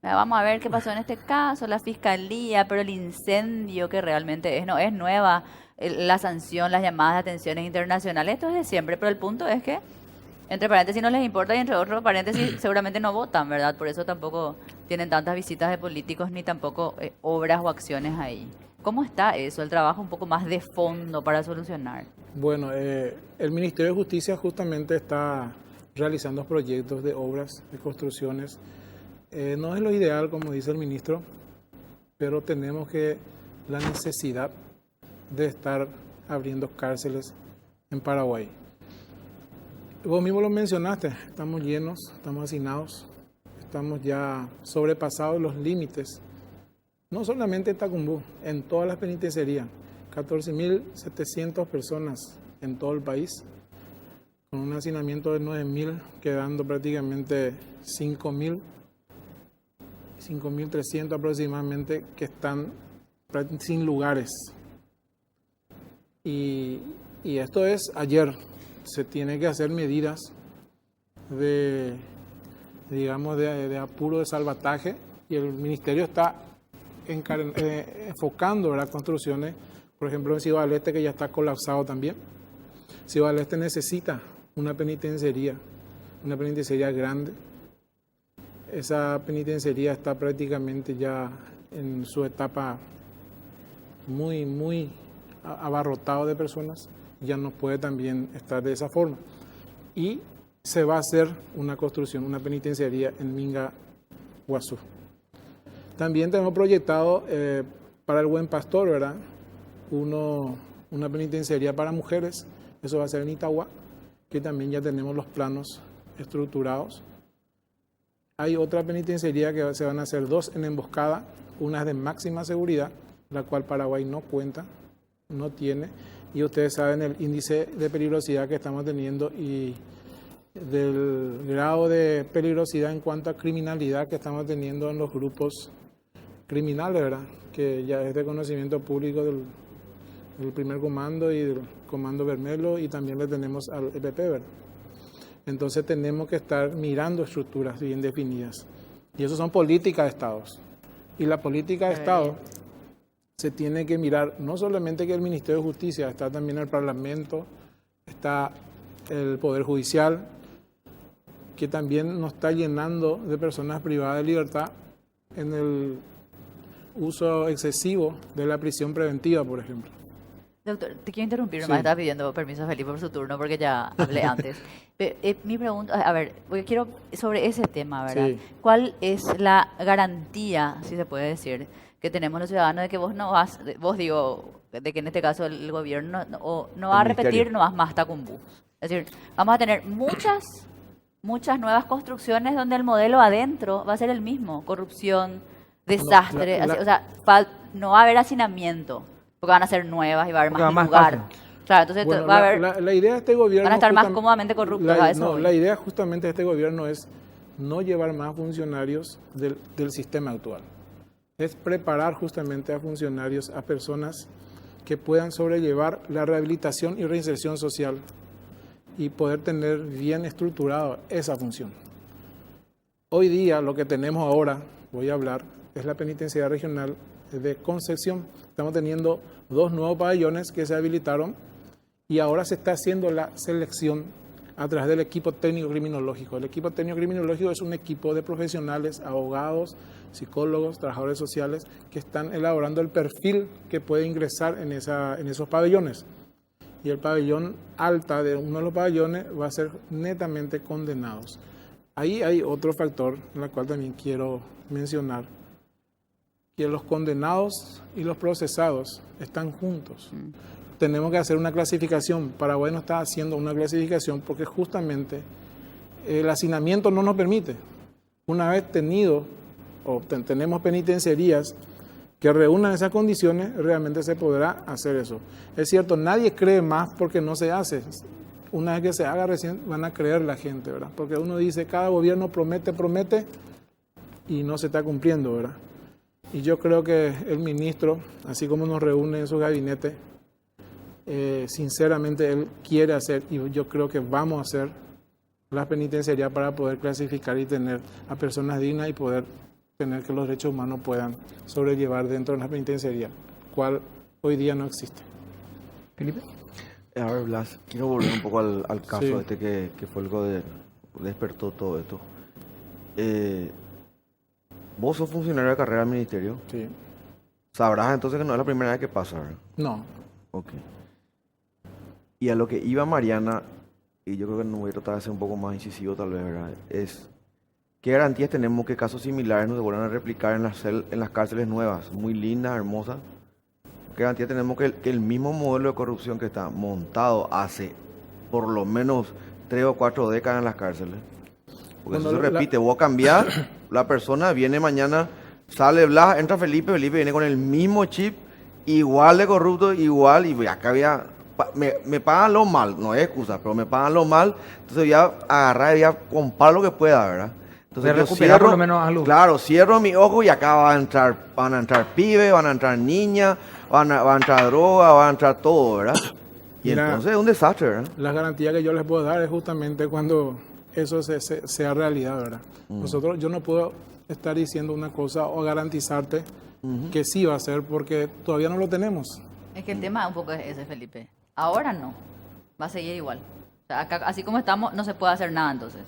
Speaker 3: vamos a ver qué pasó en este caso, la fiscalía, pero el incendio que realmente no es nueva, la sanción, las llamadas de atenciones internacionales, esto es de siempre, pero el punto es que, entre paréntesis, no les importa y entre otros paréntesis, seguramente no votan, ¿verdad? Por eso tampoco tienen tantas visitas de políticos ni tampoco obras o acciones ahí. ¿Cómo está eso, el trabajo un poco más de fondo para solucionar?
Speaker 4: Bueno, el Ministerio de Justicia justamente está realizando proyectos de obras, de construcciones. No es lo ideal, como dice el ministro, pero tenemos la necesidad de estar abriendo cárceles en Paraguay. Vos mismo lo mencionaste, estamos llenos, estamos hacinados, estamos ya sobrepasados los límites, no solamente en Tacumbu, en todas las penitenciarías, 14.700 personas en todo el país, con un hacinamiento de 9.000, quedando prácticamente 5.300 aproximadamente que están sin lugares. Y esto es ayer. Se tiene que hacer medidas de apuro de salvataje y el ministerio está enfocando, ¿verdad?, construcciones, por ejemplo en Ciudad del Este, que ya está colapsado también. Ciudad del Este necesita una penitenciaría grande. Esa penitenciaría está prácticamente ya en su etapa muy abarrotado de personas, ya no puede también estar de esa forma. Y se va a hacer una construcción, una penitenciaría en Minga, Guazú. También tenemos proyectado para el Buen Pastor, ¿verdad?, una penitenciaría para mujeres, eso va a ser en Itagua, que también ya tenemos los planos estructurados. Hay otra penitenciaría que se van a hacer 2 en Emboscada, una es de máxima seguridad, la cual Paraguay no cuenta, no tiene, y ustedes saben el índice de peligrosidad que estamos teniendo y del grado de peligrosidad en cuanto a criminalidad que estamos teniendo en los grupos criminales, ¿verdad?, que ya es de conocimiento público del primer comando y del comando Bermelo, y también le tenemos al EPP, ¿verdad? Entonces tenemos que estar mirando estructuras bien definidas. Y eso son políticas de Estados. Y la política de Estado se tiene que mirar, no solamente que el Ministerio de Justicia, está también el Parlamento, está el Poder Judicial, que también nos está llenando de personas privadas de libertad en el uso excesivo de la prisión preventiva, por ejemplo.
Speaker 3: Doctor, te quiero interrumpir,
Speaker 4: Sí.
Speaker 3: nomás estaba pidiendo permiso a Felipe por su turno porque ya hablé antes. Mi pregunta, a ver, porque quiero sobre ese tema, ¿verdad?
Speaker 4: Sí.
Speaker 3: ¿Cuál es la garantía, si se puede decir, que tenemos los ciudadanos de que vos no vas, de que en este caso el gobierno no va a repetir
Speaker 2: ministerio.
Speaker 3: nomás más Tacumbu? Es decir, vamos a tener muchas nuevas construcciones donde el modelo adentro va a ser el mismo, corrupción, desastre,
Speaker 4: la-
Speaker 3: o sea, no va a haber hacinamiento, porque van a ser nuevas y va a haber
Speaker 1: Porque va
Speaker 3: más
Speaker 1: más
Speaker 3: lugar.
Speaker 1: espacio.
Speaker 3: Claro, entonces
Speaker 4: Bueno,
Speaker 3: va a haber,
Speaker 4: la idea de este gobierno...
Speaker 3: van a estar más
Speaker 4: justam-
Speaker 3: cómodamente corruptos. A eso voy.
Speaker 4: la idea justamente de este gobierno es no llevar más funcionarios del sistema actual. Es preparar justamente a funcionarios, a personas que puedan sobrellevar la rehabilitación y reinserción social y poder tener bien estructurado esa función. Hoy día lo que tenemos ahora, voy a hablar, es la penitenciaría regional de Concepción. Estamos teniendo 2 nuevos pabellones que se habilitaron y ahora se está haciendo la selección a través del equipo técnico criminológico. El equipo técnico criminológico es un equipo de profesionales, abogados, psicólogos, trabajadores sociales que están elaborando el perfil que puede ingresar en esos pabellones. y el pabellón alta de uno de los pabellones va a ser netamente condenados. Ahí hay otro factor en el cual también quiero mencionar, que los condenados y los procesados están juntos. Tenemos que hacer una clasificación. Paraguay no está haciendo una clasificación porque justamente el hacinamiento no nos permite. Una vez tenido o tenemos penitenciarías que reúnan esas condiciones, realmente se podrá hacer eso. Es cierto, nadie cree más porque no se hace. Una vez que se haga recién van a creer la gente, ¿verdad? Porque uno dice, cada gobierno promete y no se está cumpliendo, ¿verdad? Y yo creo que el ministro, así como nos reúne en su gabinete, sinceramente él quiere hacer, y yo creo que vamos a hacer la penitenciaría para poder clasificar y tener a personas dignas y poder tener que los derechos humanos puedan sobrellevar dentro de la penitenciaría, cual hoy día no existe.
Speaker 1: Felipe.
Speaker 2: A ver, Blas, quiero volver un poco al caso
Speaker 4: Sí.
Speaker 2: este que fue el que despertó todo esto. Vos sos funcionario de carrera del ministerio.
Speaker 4: Sí.
Speaker 2: Sabrás entonces que no es la primera vez que pasa, ¿verdad?
Speaker 4: No.
Speaker 2: Ok. Y a lo que iba Mariana, y yo creo que no voy a tratar de ser un poco más incisivo tal vez, ¿verdad? Es, ¿qué garantías tenemos que casos similares no se vuelvan a replicar en las cárceles nuevas, muy lindas, hermosas? ¿Qué garantía tenemos que el mismo modelo de corrupción que está montado hace por lo menos 3 o 4 décadas en las cárceles? Porque
Speaker 4: Cuando
Speaker 2: eso se
Speaker 4: la-
Speaker 2: repite, vos cambiás, la persona viene mañana, sale Blas, entra Felipe viene con el mismo chip, igual de corrupto, igual, y acá había, me pagan lo mal, no es excusa, pero me pagan lo mal, entonces voy a agarrar y voy a comprar lo que pueda, ¿verdad? Entonces
Speaker 1: De
Speaker 2: yo
Speaker 1: recuperar por lo menos algo.
Speaker 2: claro, cierro mi ojo y acá van a entrar pibes, van a entrar niñas, va a entrar droga, va a entrar todo, ¿verdad? Y
Speaker 4: Mira,
Speaker 2: entonces es un desastre, ¿verdad?
Speaker 4: La garantía que yo les puedo dar es justamente cuando eso sea realidad, ¿verdad? Yo no puedo estar diciendo una cosa o garantizarte que sí va a ser porque todavía no lo tenemos.
Speaker 3: Es que el tema un poco es ese, Felipe. Ahora no. Va a seguir igual. O sea, acá, así como estamos, no se puede hacer nada entonces.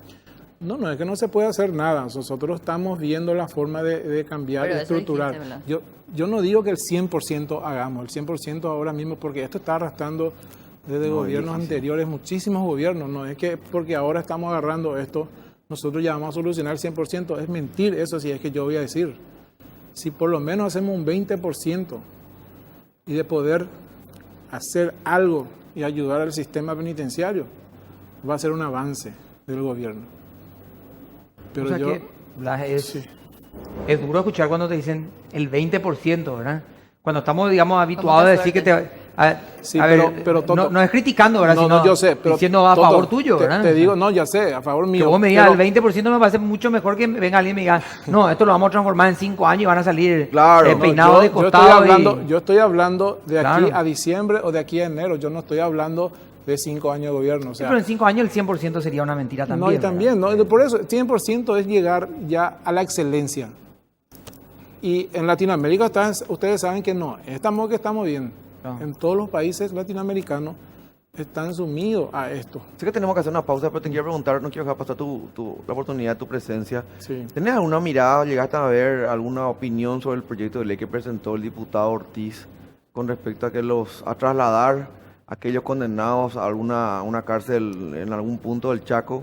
Speaker 4: No es que no se puede hacer nada. Nosotros estamos viendo la forma de cambiar,
Speaker 3: Pero
Speaker 4: de
Speaker 3: eso
Speaker 4: estructurar.
Speaker 3: dijiste, ¿verdad?
Speaker 4: Yo no digo que el 100% hagamos, el 100% ahora mismo, porque esto está arrastrando desde
Speaker 2: No,
Speaker 4: gobiernos
Speaker 2: difícil.
Speaker 4: anteriores, muchísimos gobiernos. No es que porque ahora estamos agarrando esto, nosotros ya vamos a solucionar el 100%. Es mentir eso, si es que yo voy a decir. Si por lo menos hacemos un 20% y de poder hacer algo y ayudar al sistema penitenciario, va a ser un avance del gobierno. Pero
Speaker 1: O sea
Speaker 4: yo...
Speaker 1: que, Blas,
Speaker 4: Sí.
Speaker 1: es duro escuchar cuando te dicen el 20%, ¿verdad? Cuando estamos, digamos, habituados a
Speaker 3: mucha
Speaker 1: decir que
Speaker 3: suerte.
Speaker 4: Sí,
Speaker 1: a ver,
Speaker 4: pero Toto-
Speaker 1: no es criticando, ¿verdad?
Speaker 4: No,
Speaker 1: Sino
Speaker 4: yo sé, pero
Speaker 1: diciendo a
Speaker 4: Toto,
Speaker 1: favor tuyo,
Speaker 4: te,
Speaker 1: ¿verdad?
Speaker 4: te digo, no, ya sé, a favor mío.
Speaker 1: Que vos me digas,
Speaker 4: pero-
Speaker 1: el 20% me parece mucho mejor que venga alguien y me diga, no, esto lo vamos a transformar en 5 años y van a salir
Speaker 2: Claro. No,
Speaker 1: peinados de
Speaker 4: yo estoy
Speaker 1: costado.
Speaker 4: hablando, yo estoy hablando de aquí
Speaker 1: Claro.
Speaker 4: a diciembre o de aquí a enero. Yo no estoy hablando de 5 años de gobierno. O sea,
Speaker 1: pero en 5 años el 100% sería una mentira también.
Speaker 4: no, y
Speaker 1: ¿verdad?
Speaker 4: también, ¿no? Por eso, 100% es llegar ya a la excelencia. Y en Latinoamérica, ustedes saben que no, estamos bien.
Speaker 1: No.
Speaker 4: En todos los países latinoamericanos están sumidos a esto.
Speaker 2: Sé que tenemos que hacer una pausa, pero te quiero preguntar, no quiero dejar pasar la oportunidad de tu presencia.
Speaker 4: Sí.
Speaker 2: ¿Tenés alguna mirada, llegaste a ver alguna opinión sobre el proyecto de ley que presentó el diputado Ortiz con respecto a que a trasladar a aquellos condenados a una cárcel en algún punto del Chaco?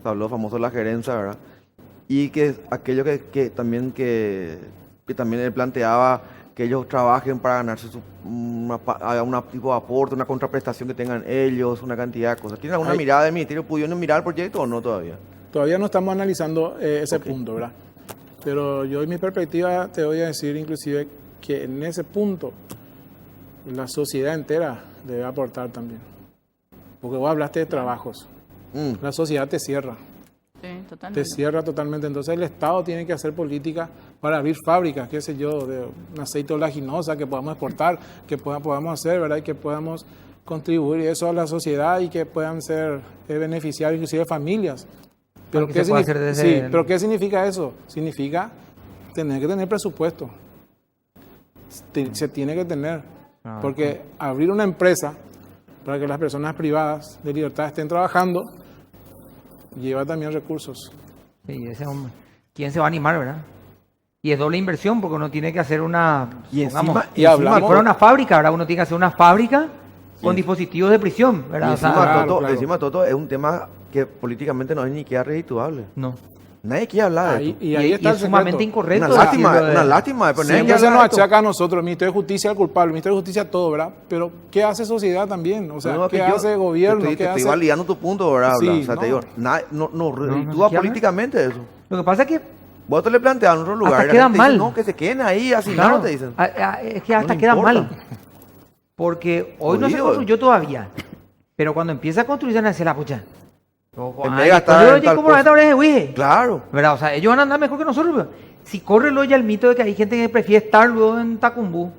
Speaker 2: Se habló famoso de la gerencia, ¿verdad? Y que aquello que también él planteaba que ellos trabajen para ganarse una tipo de aporte, una contraprestación que tengan ellos, una cantidad de cosas. ¿Tienen alguna
Speaker 4: Ay.
Speaker 2: mirada del ministerio? ¿Pudieron mirar el proyecto o no todavía?
Speaker 4: Todavía no estamos analizando ese
Speaker 2: Ok.
Speaker 4: punto, ¿verdad? Pero yo en mi perspectiva te voy a decir inclusive que en ese punto la sociedad entera debe aportar también. Porque vos hablaste de trabajos. La sociedad te cierra.
Speaker 3: Sí,
Speaker 4: Te
Speaker 3: totalmente.
Speaker 4: cierra totalmente. Entonces el Estado tiene que hacer políticas para abrir fábricas, qué sé yo, de un aceite oleaginosa que podamos exportar, que podamos hacer, ¿verdad? Y que podamos contribuir eso a la sociedad y que puedan ser beneficiarios inclusive familias. Pero
Speaker 1: que
Speaker 4: ¿qué,
Speaker 1: se pueda
Speaker 4: significa,
Speaker 1: hacer desde
Speaker 4: pero ¿qué significa eso? Significa tener que tener presupuesto. Se tiene que tener.
Speaker 1: Ah,
Speaker 4: Porque abrir una empresa para que las personas privadas de libertad estén trabajando lleva también recursos.
Speaker 1: Sí, ese hombre. ¿Quién se va a animar, verdad? Y es doble inversión porque uno tiene que hacer una.
Speaker 2: Y
Speaker 1: pongamos,
Speaker 2: encima-
Speaker 4: y hablamos-
Speaker 1: si fuera una fábrica, ¿verdad? Uno tiene que hacer una fábrica con dispositivos de prisión,
Speaker 2: Y
Speaker 1: ¿verdad? O sea,
Speaker 2: encima,
Speaker 4: claro,
Speaker 2: Toto,
Speaker 4: claro.
Speaker 2: encima Toto es un tema que políticamente no es ni queda redituable.
Speaker 1: no.
Speaker 2: Nadie quiere hablar de
Speaker 4: Ahí,
Speaker 2: esto.
Speaker 4: y ahí está
Speaker 1: y
Speaker 4: el
Speaker 1: es sumamente
Speaker 4: secreto.
Speaker 1: incorrecto.
Speaker 2: Una lástima,
Speaker 1: decirlo de-
Speaker 2: una lástima. Pero nadie quiere
Speaker 4: Siempre se
Speaker 2: hablar
Speaker 4: nos
Speaker 2: de esto.
Speaker 4: achaca a nosotros, el Ministerio de Justicia el culpable, el Ministerio de Justicia todo, ¿verdad? Pero ¿qué hace sociedad también? O sea,
Speaker 2: No,
Speaker 4: ¿qué
Speaker 2: que yo
Speaker 4: hace gobierno?
Speaker 2: Te
Speaker 4: ¿Qué
Speaker 2: estoy
Speaker 4: hace?
Speaker 2: validando tu punto, ¿verdad?
Speaker 4: Sí,
Speaker 2: Blas? O sea, te
Speaker 4: no.
Speaker 2: digo, no reditúa
Speaker 1: ¿qué habla?
Speaker 2: políticamente eso.
Speaker 1: Lo que pasa es que
Speaker 2: Vos te le planteas en otro lugar.
Speaker 1: Hasta
Speaker 2: y la
Speaker 1: queda
Speaker 2: gente dice,
Speaker 1: mal.
Speaker 2: no, que se queden ahí, así
Speaker 1: claro,
Speaker 2: no, te dicen.
Speaker 1: es que hasta
Speaker 2: le
Speaker 1: queda
Speaker 2: importa.
Speaker 1: mal. Porque hoy no se
Speaker 2: Jodido.
Speaker 1: construyó todavía. Pero cuando empieza a construir, van a decir la pucha.
Speaker 2: En vez de gastar en tal
Speaker 1: ¿cómo la
Speaker 2: cosa.
Speaker 1: gente güey?
Speaker 2: Claro.
Speaker 1: ¿Verdad? O sea, ellos van a andar mejor que nosotros. Pero si corre luego ya el mito de que hay gente que prefiere estar luego en Tacumbú,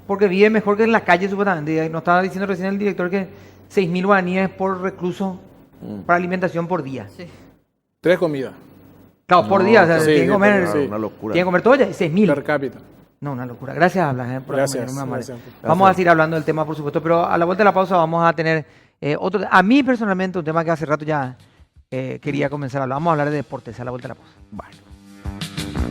Speaker 1: porque vive mejor que en la calle, supuestamente. Y nos estaba diciendo recién el director que 6.000 guaraníes por recluso para alimentación por día.
Speaker 3: Sí.
Speaker 4: 3 comidas
Speaker 1: Claro, por
Speaker 2: No,
Speaker 1: día. O sea,
Speaker 4: sí,
Speaker 1: tienen que
Speaker 4: sí,
Speaker 1: comer,
Speaker 4: sí.
Speaker 2: Una locura.
Speaker 1: tienen que comer todo ya, 6.000.
Speaker 4: per cápita.
Speaker 1: No, una locura. Gracias, Blas, por
Speaker 4: Gracias,
Speaker 1: acompañarme, Amare.
Speaker 4: gracias.
Speaker 1: Vamos a seguir hablando del tema, por supuesto, pero a la vuelta de la pausa vamos a tener otro. A mí personalmente, un tema que hace rato ya quería comenzar a hablar. Vamos a hablar de deportes a la vuelta de la pausa. Vale.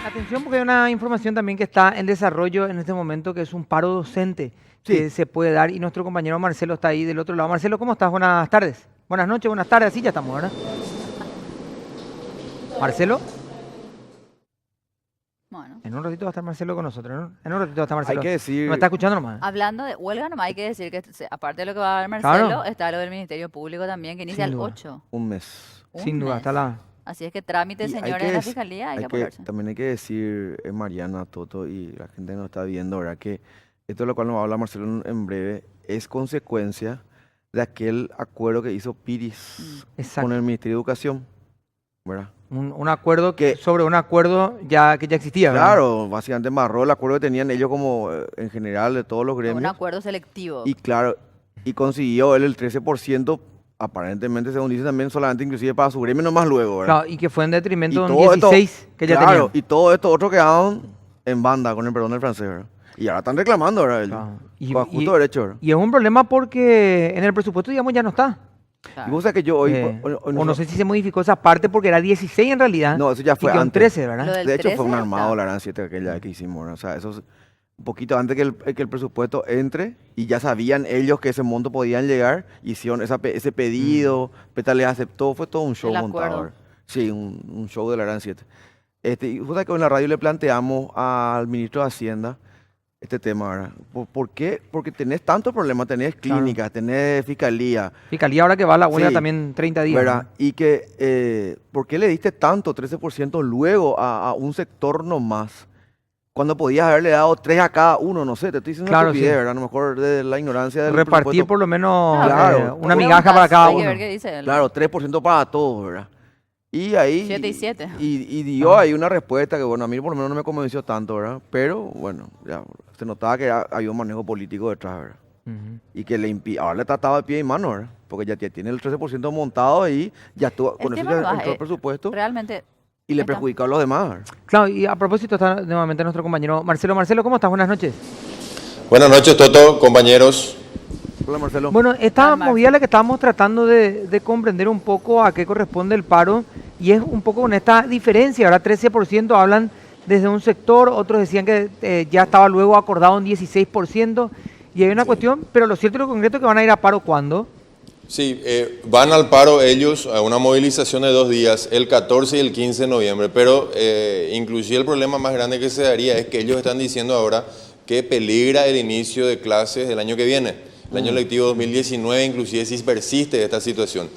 Speaker 1: Atención, porque hay una información también que está en desarrollo en este momento, que es un paro docente que se puede dar, y nuestro compañero Marcelo está ahí del otro lado. Marcelo, ¿cómo estás? Buenas tardes. Buenas noches, buenas tardes. Así ya estamos, ¿verdad? Marcelo,
Speaker 3: Bueno.
Speaker 1: en un ratito va a estar Marcelo con nosotros, ¿no? En un ratito va a estar Marcelo.
Speaker 2: Hay que decir.
Speaker 1: ¿Me está escuchando nomás?
Speaker 3: Hablando de huelga, nomás hay que decir que aparte de lo que va a dar Marcelo,
Speaker 1: Claro.
Speaker 3: está lo del Ministerio Público también, que inicia
Speaker 1: Sin
Speaker 3: el
Speaker 1: duda.
Speaker 3: 8.
Speaker 2: Un mes.
Speaker 1: Sin duda, está la...
Speaker 3: Así es que trámite,
Speaker 2: Y hay
Speaker 3: señores,
Speaker 2: que
Speaker 3: de la
Speaker 2: dec-
Speaker 3: Fiscalía, hay que
Speaker 2: hay que-
Speaker 3: apurarse.
Speaker 2: También hay que decir, Mariana, Toto y la gente que nos está viendo, ¿verdad? Que esto de lo cual nos va a hablar Marcelo en breve es consecuencia de aquel acuerdo que hizo Piris
Speaker 1: Exacto.
Speaker 2: con el Ministerio de Educación, ¿verdad?
Speaker 1: Un acuerdo
Speaker 2: Que-
Speaker 1: sobre un acuerdo que ya existía, ¿verdad?
Speaker 2: Claro, básicamente marró el acuerdo que tenían ellos como en general de todos los
Speaker 3: Un
Speaker 2: gremios.
Speaker 3: acuerdo selectivo.
Speaker 2: Y claro, y consiguió él el 13%, aparentemente, según dice también, solamente inclusive para su gremio, nomás luego, ¿verdad?
Speaker 1: Claro, y que fue en detrimento de un
Speaker 2: todo esto-
Speaker 1: 16 que ya
Speaker 2: claro,
Speaker 1: tenían.
Speaker 2: y todo esto otro quedaron en banda, con el perdón del francés, ¿verdad? Y ahora están reclamando, ¿verdad? Ellos,
Speaker 1: Claro. Y-
Speaker 2: con
Speaker 1: y-
Speaker 2: justo derecho, ¿verdad?
Speaker 1: Y es un problema porque en el presupuesto, digamos, ya no está.
Speaker 3: Claro.
Speaker 2: Y vos sabés que yo hoy...
Speaker 1: O no sé si se modificó esa parte porque era 16 en realidad.
Speaker 2: No, eso ya
Speaker 1: y
Speaker 2: fue
Speaker 1: quedó en
Speaker 2: antes.
Speaker 1: 13, ¿verdad?
Speaker 3: Lo del
Speaker 2: De hecho, fue un
Speaker 3: 13
Speaker 2: armado
Speaker 3: está.
Speaker 2: la Gran 7 aquella que hicimos, ¿verdad? O sea, eso es un poquito antes que el presupuesto entre y ya sabían ellos que ese monto podían llegar, hicieron ese pedido, PETA les aceptó, fue todo un show
Speaker 3: El
Speaker 2: montado.
Speaker 3: acuerdo.
Speaker 2: ¿verdad? Sí, un show de la Gran 7. Y justo que en la radio le planteamos al ministro de Hacienda este tema, ¿verdad? ¿Por qué? Porque tenés tantos problemas, tenés
Speaker 1: Claro.
Speaker 2: clínicas, tenés fiscalía,
Speaker 1: Fiscalía ahora que va a la huelga
Speaker 2: Sí.
Speaker 1: también 30 días.
Speaker 2: ¿verdad? Y que, ¿por qué le diste tanto, 13% luego a un sector nomás? Cuando podías haberle dado 3 a cada uno, no sé, te estoy diciendo
Speaker 1: Claro,
Speaker 2: una estupidez,
Speaker 1: sí.
Speaker 2: ¿verdad? A lo mejor de la ignorancia del
Speaker 1: Repartir
Speaker 2: presupuesto.
Speaker 1: por lo menos
Speaker 2: Claro.
Speaker 1: una migaja para
Speaker 3: Preguntas,
Speaker 1: cada
Speaker 3: hay que
Speaker 1: uno.
Speaker 3: ver qué dice él.
Speaker 2: Claro, 3% para todos, ¿verdad? Y ahí...
Speaker 3: 7 y 7.
Speaker 2: Y dio ahí una respuesta que, bueno, a mí por lo menos no me convenció tanto, ¿verdad? Pero, bueno, ya se notaba que había un manejo político detrás, ¿verdad?
Speaker 1: Ujú.
Speaker 2: Y que ahora le trataba de pie y mano, ¿verdad? Porque ya tiene el 13% montado y ya estuvo, con eso
Speaker 3: tema
Speaker 2: ya
Speaker 3: nomás,
Speaker 2: entró el presupuesto
Speaker 3: Realmente,
Speaker 2: y le
Speaker 3: está.
Speaker 2: perjudicó a los demás, ¿verdad?
Speaker 1: Claro, y a propósito está nuevamente nuestro compañero Marcelo. Marcelo, ¿cómo estás? Buenas noches.
Speaker 5: Buenas noches, Toto, compañeros.
Speaker 2: Hola, Marcelo.
Speaker 1: Bueno, esta
Speaker 3: Marcelo.
Speaker 1: movida la que estábamos tratando de comprender un poco a qué corresponde el paro, y es un poco con esta diferencia. Ahora 13% hablan desde un sector, otros decían que ya estaba luego acordado un 16%, y hay una cuestión, pero lo cierto y lo concreto es que van a ir a paro ¿cuándo?
Speaker 5: Sí, van al paro ellos a una movilización de 2 días, el 14 y el 15 de noviembre, pero inclusive el problema más grande que se daría es que ellos están diciendo ahora que peligra el inicio de clases del año que viene, el año lectivo 2019, inclusive si persiste esta situación.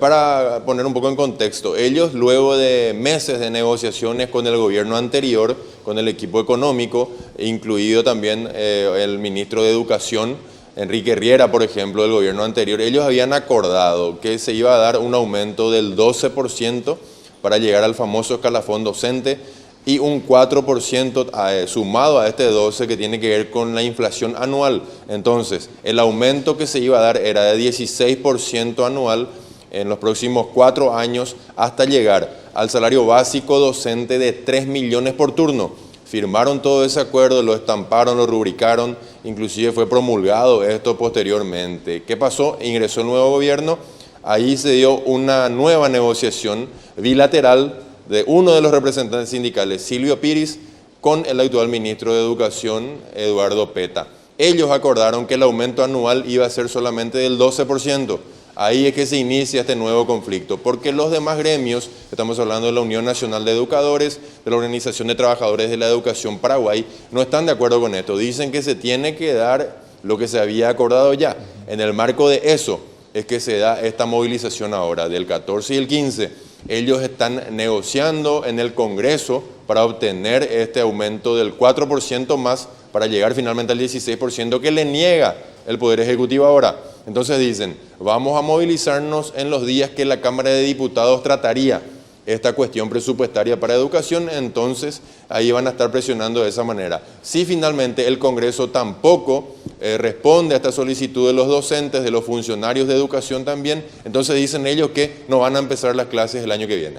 Speaker 5: Para poner un poco en contexto, ellos luego de meses de negociaciones con el gobierno anterior, con el equipo económico, incluido también el ministro de Educación, Enrique Riera, por ejemplo, del gobierno anterior, ellos habían acordado que se iba a dar un aumento del 12% para llegar al famoso escalafón docente y un 4% sumado a este 12% que tiene que ver con la inflación anual. Entonces, el aumento que se iba a dar era de 16% anual en los próximos 4 años hasta llegar al salario básico docente de 3 millones por turno. firmaron todo ese acuerdo, lo estamparon, lo rubricaron, inclusive fue promulgado esto posteriormente. ¿Qué pasó? Ingresó el nuevo gobierno, ahí se dio una nueva negociación bilateral de uno de los representantes sindicales, Silvio Piris, con el actual ministro de Educación, Eduardo Peta. Ellos acordaron que el aumento anual iba a ser solamente del 12%. Ahí es que se inicia este nuevo conflicto, porque los demás gremios, estamos hablando de la Unión Nacional de Educadores, de la Organización de Trabajadores de la Educación Paraguay, no están de acuerdo con esto. Dicen que se tiene que dar lo que se había acordado ya. En el marco de eso es que se da esta movilización ahora, del 14 y el 15. Ellos están negociando en el Congreso para obtener este aumento del 4% más, para llegar finalmente al 16% que le niega el Poder Ejecutivo ahora. Entonces dicen, vamos a movilizarnos en los días que la Cámara de Diputados trataría esta cuestión presupuestaria para educación, entonces ahí van a estar presionando de esa manera. Si finalmente el Congreso tampoco responde a esta solicitud de los docentes, de los funcionarios de educación también, entonces dicen ellos que no van a empezar las clases el año que viene.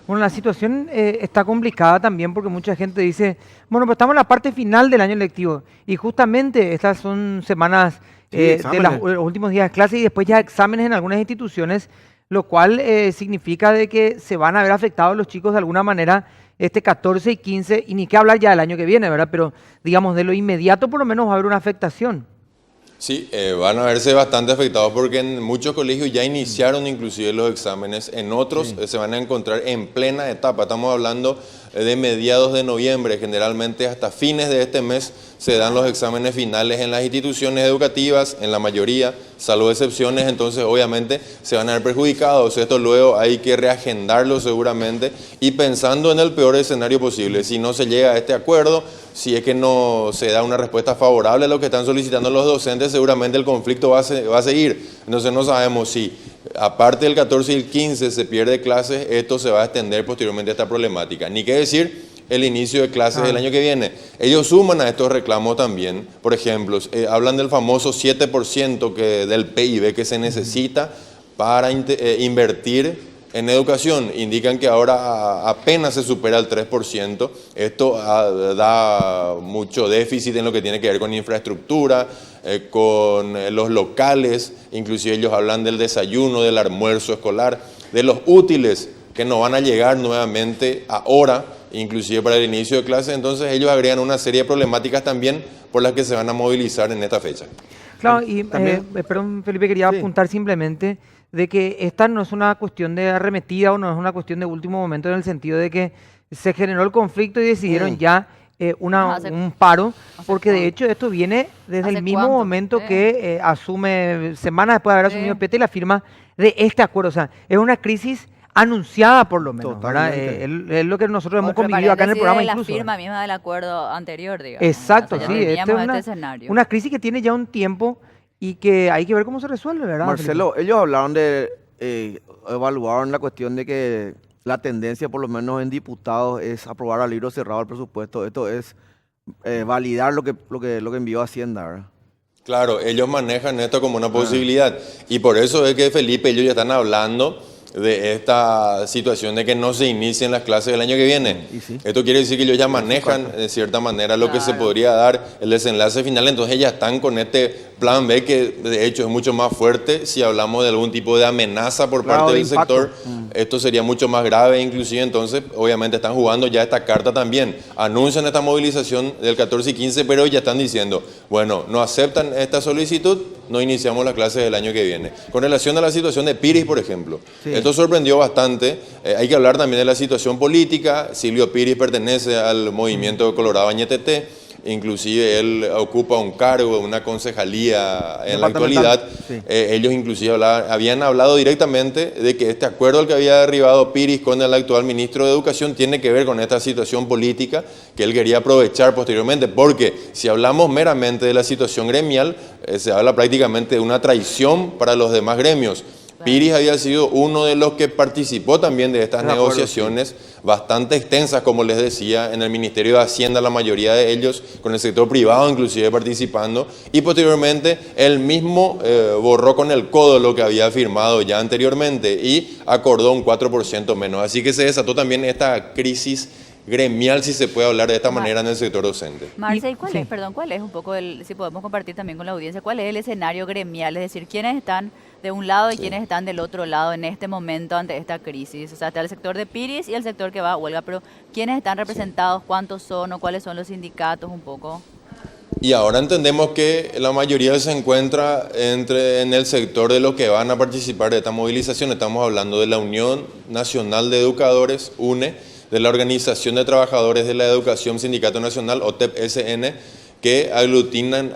Speaker 1: Bueno, la situación está complicada también porque mucha gente dice, bueno, pues estamos en la parte final del año lectivo y justamente estas son semanas de los últimos días de clase y después ya exámenes en algunas instituciones, lo cual significa de que se van a ver afectados los chicos de alguna manera este 14 y 15, y ni qué hablar ya del año que viene, ¿verdad? Pero digamos, de lo inmediato por lo menos va a haber una afectación.
Speaker 5: Sí, van a verse bastante afectados porque en muchos colegios ya iniciaron inclusive los exámenes, en otros se van a encontrar en plena etapa. Estamos hablando de mediados de noviembre, generalmente hasta fines de este mes se dan los exámenes finales en las instituciones educativas, en la mayoría, salvo excepciones, entonces obviamente se van a ver perjudicados. Esto luego hay que reagendarlo seguramente y pensando en el peor escenario posible. Si no se llega a este acuerdo, si es que no se da una respuesta favorable a lo que están solicitando los docentes, seguramente el conflicto va a seguir. Entonces no sabemos si, aparte del 14 y el 15, se pierde clases, esto se va a extender posteriormente a esta problemática. Ni qué decir el inicio de clases del año que viene. Ellos suman a estos reclamos también, por ejemplo, hablan del famoso 7% del PIB que se necesita para invertir en educación. Indican que ahora apenas se supera el 3%. Esto da mucho déficit en lo que tiene que ver con infraestructura, con los locales, inclusive ellos hablan del desayuno, del almuerzo escolar, de los útiles que no van a llegar nuevamente ahora, inclusive para el inicio de clases. Entonces ellos agregan una serie de problemáticas también por las que se van a movilizar en esta fecha.
Speaker 1: Claro, y perdón Felipe, quería apuntar simplemente de que esta no es una cuestión de arremetida o no es una cuestión de último momento, en el sentido de que se generó el conflicto y decidieron ya un paro, porque de hecho esto viene desde el mismo momento que asume, semanas después de haber asumido Peta, y la firma de este acuerdo. O sea, es una crisis anunciada por lo menos, ¿verdad? Es lo que nosotros hemos convivido acá en el programa incluso.
Speaker 3: La firma misma del acuerdo anterior, digamos.
Speaker 1: Exacto,
Speaker 3: o sea,
Speaker 1: sí. Esta es una crisis que tiene ya un tiempo y que hay que ver cómo se resuelve, ¿verdad?
Speaker 2: Marcelo, ellos hablaron evaluaron la cuestión de que la tendencia, por lo menos en diputados, es aprobar a libro cerrado el presupuesto. Esto es validar lo que envió Hacienda, ¿verdad?
Speaker 5: Claro, ellos manejan esto como una posibilidad. Y por eso es que, Felipe, ellos ya están hablando de esta situación de que no se inicien las clases del año que viene.
Speaker 2: Sí.
Speaker 5: Esto quiere decir que ellos ya manejan de cierta manera lo que se podría dar el desenlace final, entonces ya están con este plan B que de hecho es mucho más fuerte. Si hablamos de algún tipo de amenaza por parte del sector, esto sería mucho más grave inclusive, entonces obviamente están jugando ya esta carta también. Anuncian esta movilización del 14 y 15, pero ya están diciendo, bueno, no aceptan esta solicitud, no iniciamos las clases del año que viene. Con relación a la situación de Piris, por ejemplo, esto sorprendió bastante. Hay que hablar también de la situación política. Silvio Piris pertenece al movimiento Colorado Añetete. Inclusive él ocupa un cargo, una concejalía en la actualidad. Sí. Ellos inclusive habían hablado directamente de que este acuerdo al que había derribado Piris con el actual ministro de Educación tiene que ver con esta situación política que él quería aprovechar posteriormente, porque si hablamos meramente de la situación gremial, se habla prácticamente de una traición para los demás gremios. Piris había sido uno de los que participó también de estas negociaciones bastante extensas, como les decía, en el Ministerio de Hacienda, la mayoría de ellos, con el sector privado inclusive participando, y posteriormente él mismo borró con el codo lo que había firmado ya anteriormente y acordó un 4% menos. Así que se desató también esta crisis gremial, si se puede hablar de esta manera, en el sector docente.
Speaker 3: Marce, ¿y cuál
Speaker 1: sí.
Speaker 3: es, perdón, cuál es un poco si podemos compartir también con la audiencia, cuál es el escenario gremial? Es decir, ¿quiénes están de un lado y quiénes están del otro lado en este momento ante esta crisis? O sea, está el sector de Piris y el sector que va a huelga, pero ¿quiénes están representados? ¿Cuántos son o cuáles son los sindicatos un poco?
Speaker 5: Y ahora entendemos que la mayoría se encuentra en el sector de los que van a participar de esta movilización. Estamos hablando de la Unión Nacional de Educadores, UNE, de la Organización de Trabajadores de la Educación, Sindicato Nacional, OTEP-SN, que aglutinan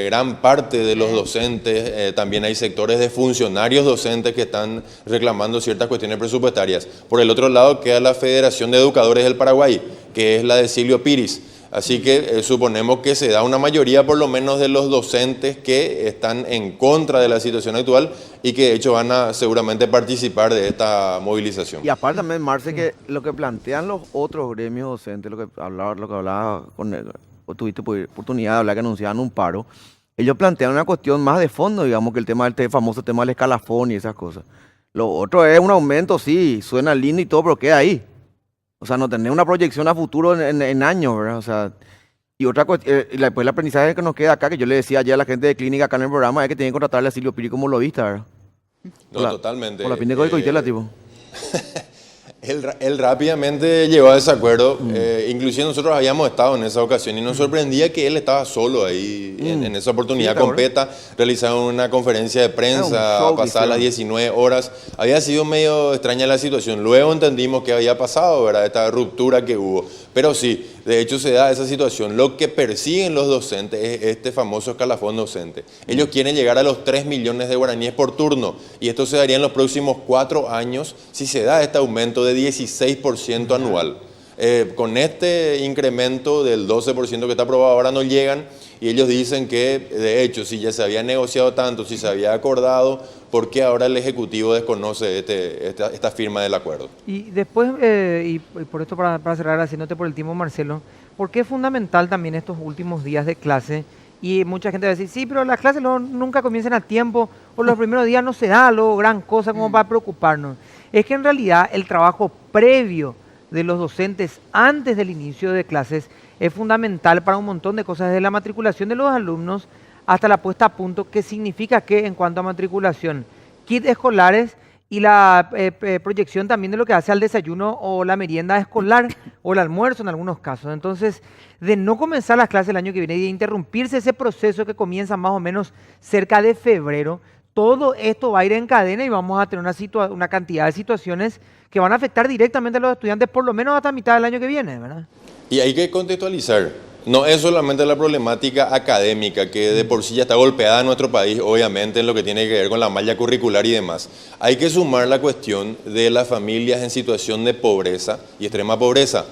Speaker 5: gran parte de los docentes. También hay sectores de funcionarios docentes que están reclamando ciertas cuestiones presupuestarias. Por el otro lado queda la Federación de Educadores del Paraguay, que es la de Silvio Piris. Así que suponemos que se da una mayoría por lo menos de los docentes que están en contra de la situación actual y que de hecho van a seguramente participar de esta movilización.
Speaker 2: Y aparte también, Marce, que lo que plantean los otros gremios docentes, lo que hablaba con él, o tuviste oportunidad de hablar, que anunciaban un paro, ellos plantean una cuestión más de fondo, digamos, que el tema del famoso tema del escalafón y esas cosas. Lo otro es un aumento, sí, suena lindo y todo, pero queda ahí. O sea, no tener una proyección a futuro en años, ¿verdad? O sea, y otra cuestión, después el aprendizaje que nos queda acá, que yo le decía ayer a la gente de clínica acá en el programa, es que tienen que contratarle a Silvio Piri como lobista, ¿verdad?
Speaker 5: No, totalmente.
Speaker 2: Por la pinta de coitela, tipo.
Speaker 5: Él rápidamente llegó a desacuerdo, inclusive nosotros habíamos estado en esa ocasión y nos sorprendía que él estaba solo ahí en esa oportunidad.
Speaker 2: Sí,
Speaker 5: con PETA realizaron una conferencia de prensa pasada las 19 horas. Había sido medio extraña la situación, luego entendimos qué había pasado, ¿verdad? Esta ruptura que hubo, pero sí, de hecho se da esa situación. Lo que persiguen los docentes es este famoso escalafón docente. Ellos quieren llegar a los 3 millones de guaraníes por turno y esto se daría en los próximos 4 años si se da este aumento de 16% anual. Con este incremento del 12% que está aprobado ahora no llegan y ellos dicen que de hecho si ya se había negociado tanto, si se había acordado, ¿por qué ahora el Ejecutivo desconoce esta firma del acuerdo?
Speaker 1: Y después, y por esto para cerrar, haciéndote por el tiempo, Marcelo, ¿por qué es fundamental también estos últimos días de clase? Y mucha gente va a decir, sí, pero las clases nunca comienzan a tiempo, o los primeros días no se da luego gran cosa como para preocuparnos. Es que en realidad el trabajo previo de los docentes antes del inicio de clases es fundamental para un montón de cosas, desde la matriculación de los alumnos hasta la puesta a punto, que significa que en cuanto a matriculación, kits escolares y la proyección también de lo que hace al desayuno o la merienda escolar o el almuerzo en algunos casos. Entonces, de no comenzar las clases el año que viene y de interrumpirse ese proceso que comienza más o menos cerca de febrero, todo esto va a ir en cadena y vamos a tener una cantidad de situaciones que van a afectar directamente a los estudiantes por lo menos hasta mitad del año que viene, ¿verdad?
Speaker 5: Y hay que contextualizar. No es solamente la problemática académica, que de por sí ya está golpeada en nuestro país, obviamente, en lo que tiene que ver con la malla curricular y demás. Hay que sumar la cuestión de las familias en situación de pobreza y extrema pobreza.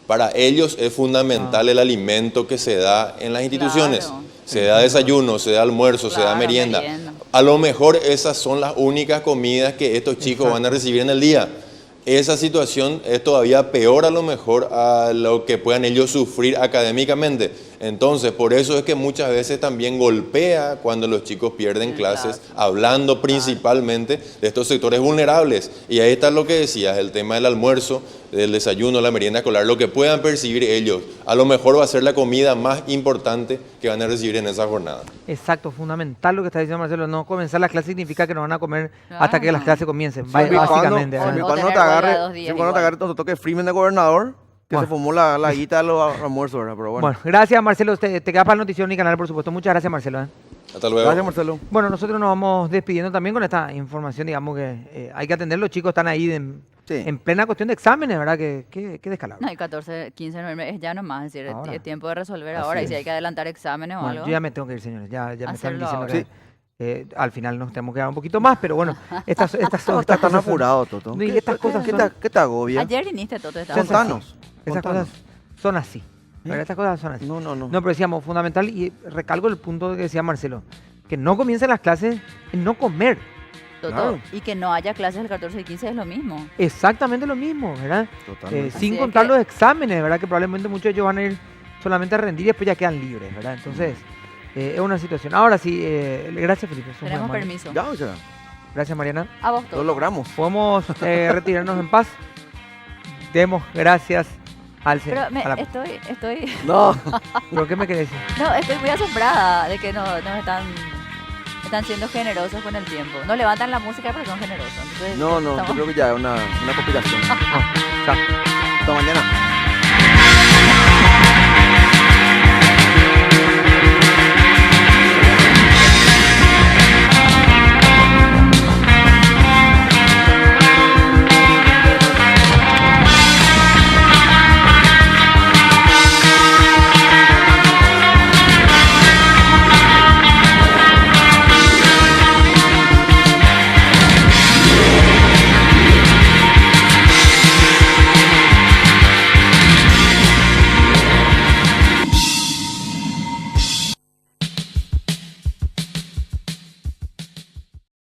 Speaker 5: Para ellos es fundamental el alimento que se da en las instituciones.
Speaker 3: Claro.
Speaker 5: Se da desayuno, se da almuerzo, se da
Speaker 3: Claro,
Speaker 5: merienda.
Speaker 3: merienda.
Speaker 5: A lo mejor esas son las únicas comidas que estos chicos van a recibir en el día. Esa situación es todavía peor a lo mejor a lo que puedan ellos sufrir académicamente. Entonces, por eso es que muchas veces también golpea cuando los chicos pierden clases, hablando principalmente de estos sectores vulnerables. Y ahí está lo que decías, el tema del almuerzo, del desayuno, la merienda escolar, lo que puedan percibir ellos. A lo mejor va a ser la comida más importante que van a recibir en esa jornada.
Speaker 1: Exacto, fundamental lo que está diciendo Marcelo. No comenzar las clases significa que no van a comer hasta
Speaker 3: Claro.
Speaker 1: que las clases comiencen,
Speaker 2: Siempre y
Speaker 1: básicamente.
Speaker 2: cuando,
Speaker 1: ¿verdad?
Speaker 3: O
Speaker 2: cuando no
Speaker 3: tener
Speaker 2: te
Speaker 3: huelga
Speaker 2: agarre,
Speaker 3: de 2 días
Speaker 2: siempre cuando te
Speaker 3: igual.
Speaker 2: agarre, te toque freeman de gobernador, que
Speaker 1: Bueno.
Speaker 2: se fumó la guita de los almuerzos, ¿verdad? Pero bueno.
Speaker 1: Bueno, gracias Marcelo. Te quedas para el noticiero y canal, por supuesto. Muchas gracias, Marcelo.
Speaker 5: Hasta luego.
Speaker 2: Gracias, Marcelo.
Speaker 1: Bueno, nosotros nos vamos despidiendo también con esta información, digamos que hay que atender. Los chicos están ahí
Speaker 2: Sí.
Speaker 1: en plena cuestión de exámenes, ¿verdad? Qué descalabro.
Speaker 3: No, el 14, 15 de noviembre es ya nomás, es decir,
Speaker 1: Ahora.
Speaker 3: es tiempo de resolver
Speaker 2: Así
Speaker 3: ahora. Y
Speaker 2: es.
Speaker 3: si hay que adelantar exámenes o
Speaker 1: Bueno,
Speaker 3: algo.
Speaker 1: yo ya me tengo que ir, señores. Ya me están
Speaker 3: Hacerlo
Speaker 1: diciendo
Speaker 3: ahora.
Speaker 1: que al final nos tenemos que dar un poquito más, pero bueno, estas
Speaker 2: No estás tan
Speaker 1: cosas son-
Speaker 2: apurado, Toto.
Speaker 1: No, y estas cosas son-
Speaker 2: ¿Qué te agobia?
Speaker 3: Ayer viniste, Toto,
Speaker 1: son
Speaker 3: estabas
Speaker 1: así.
Speaker 2: Contanos.
Speaker 1: Esas
Speaker 2: Contanos.
Speaker 1: cosas son así. ¿verdad? Estas cosas son así.
Speaker 2: No.
Speaker 1: No, pero decíamos, fundamental, y recalco el punto que decía Marcelo, que no comiencen las clases en no comer.
Speaker 3: Toto,
Speaker 2: Claro.
Speaker 3: y que no haya clases el 14 y 15 es lo mismo.
Speaker 1: Exactamente lo mismo, ¿verdad?
Speaker 2: Totalmente.
Speaker 3: Así
Speaker 1: Sin
Speaker 3: es
Speaker 1: contar
Speaker 3: que-
Speaker 1: los exámenes, ¿verdad? Que probablemente muchos de ellos van a ir solamente a rendir y después ya quedan libres, ¿verdad? Entonces, es una situación. Ahora sí, gracias Felipe. sos muy
Speaker 3: Tenemos
Speaker 1: amable.
Speaker 3: permiso.
Speaker 2: Ya, o sea,
Speaker 1: Gracias Mariana.
Speaker 3: A vos,
Speaker 2: lo
Speaker 3: Toto.
Speaker 2: logramos.
Speaker 1: Podemos retirarnos en paz. Demos gracias
Speaker 3: Pero
Speaker 1: a la-
Speaker 3: estoy,
Speaker 2: No,
Speaker 1: ¿Pero qué me querés decir?
Speaker 3: no, estoy muy asombrada de que no están siendo generosos con el tiempo. No levantan la música, pero son generosos. Entonces,
Speaker 2: no, yo
Speaker 3: estamos-
Speaker 2: creo que ya es una conspiración.
Speaker 1: No, chao.
Speaker 2: Hasta mañana.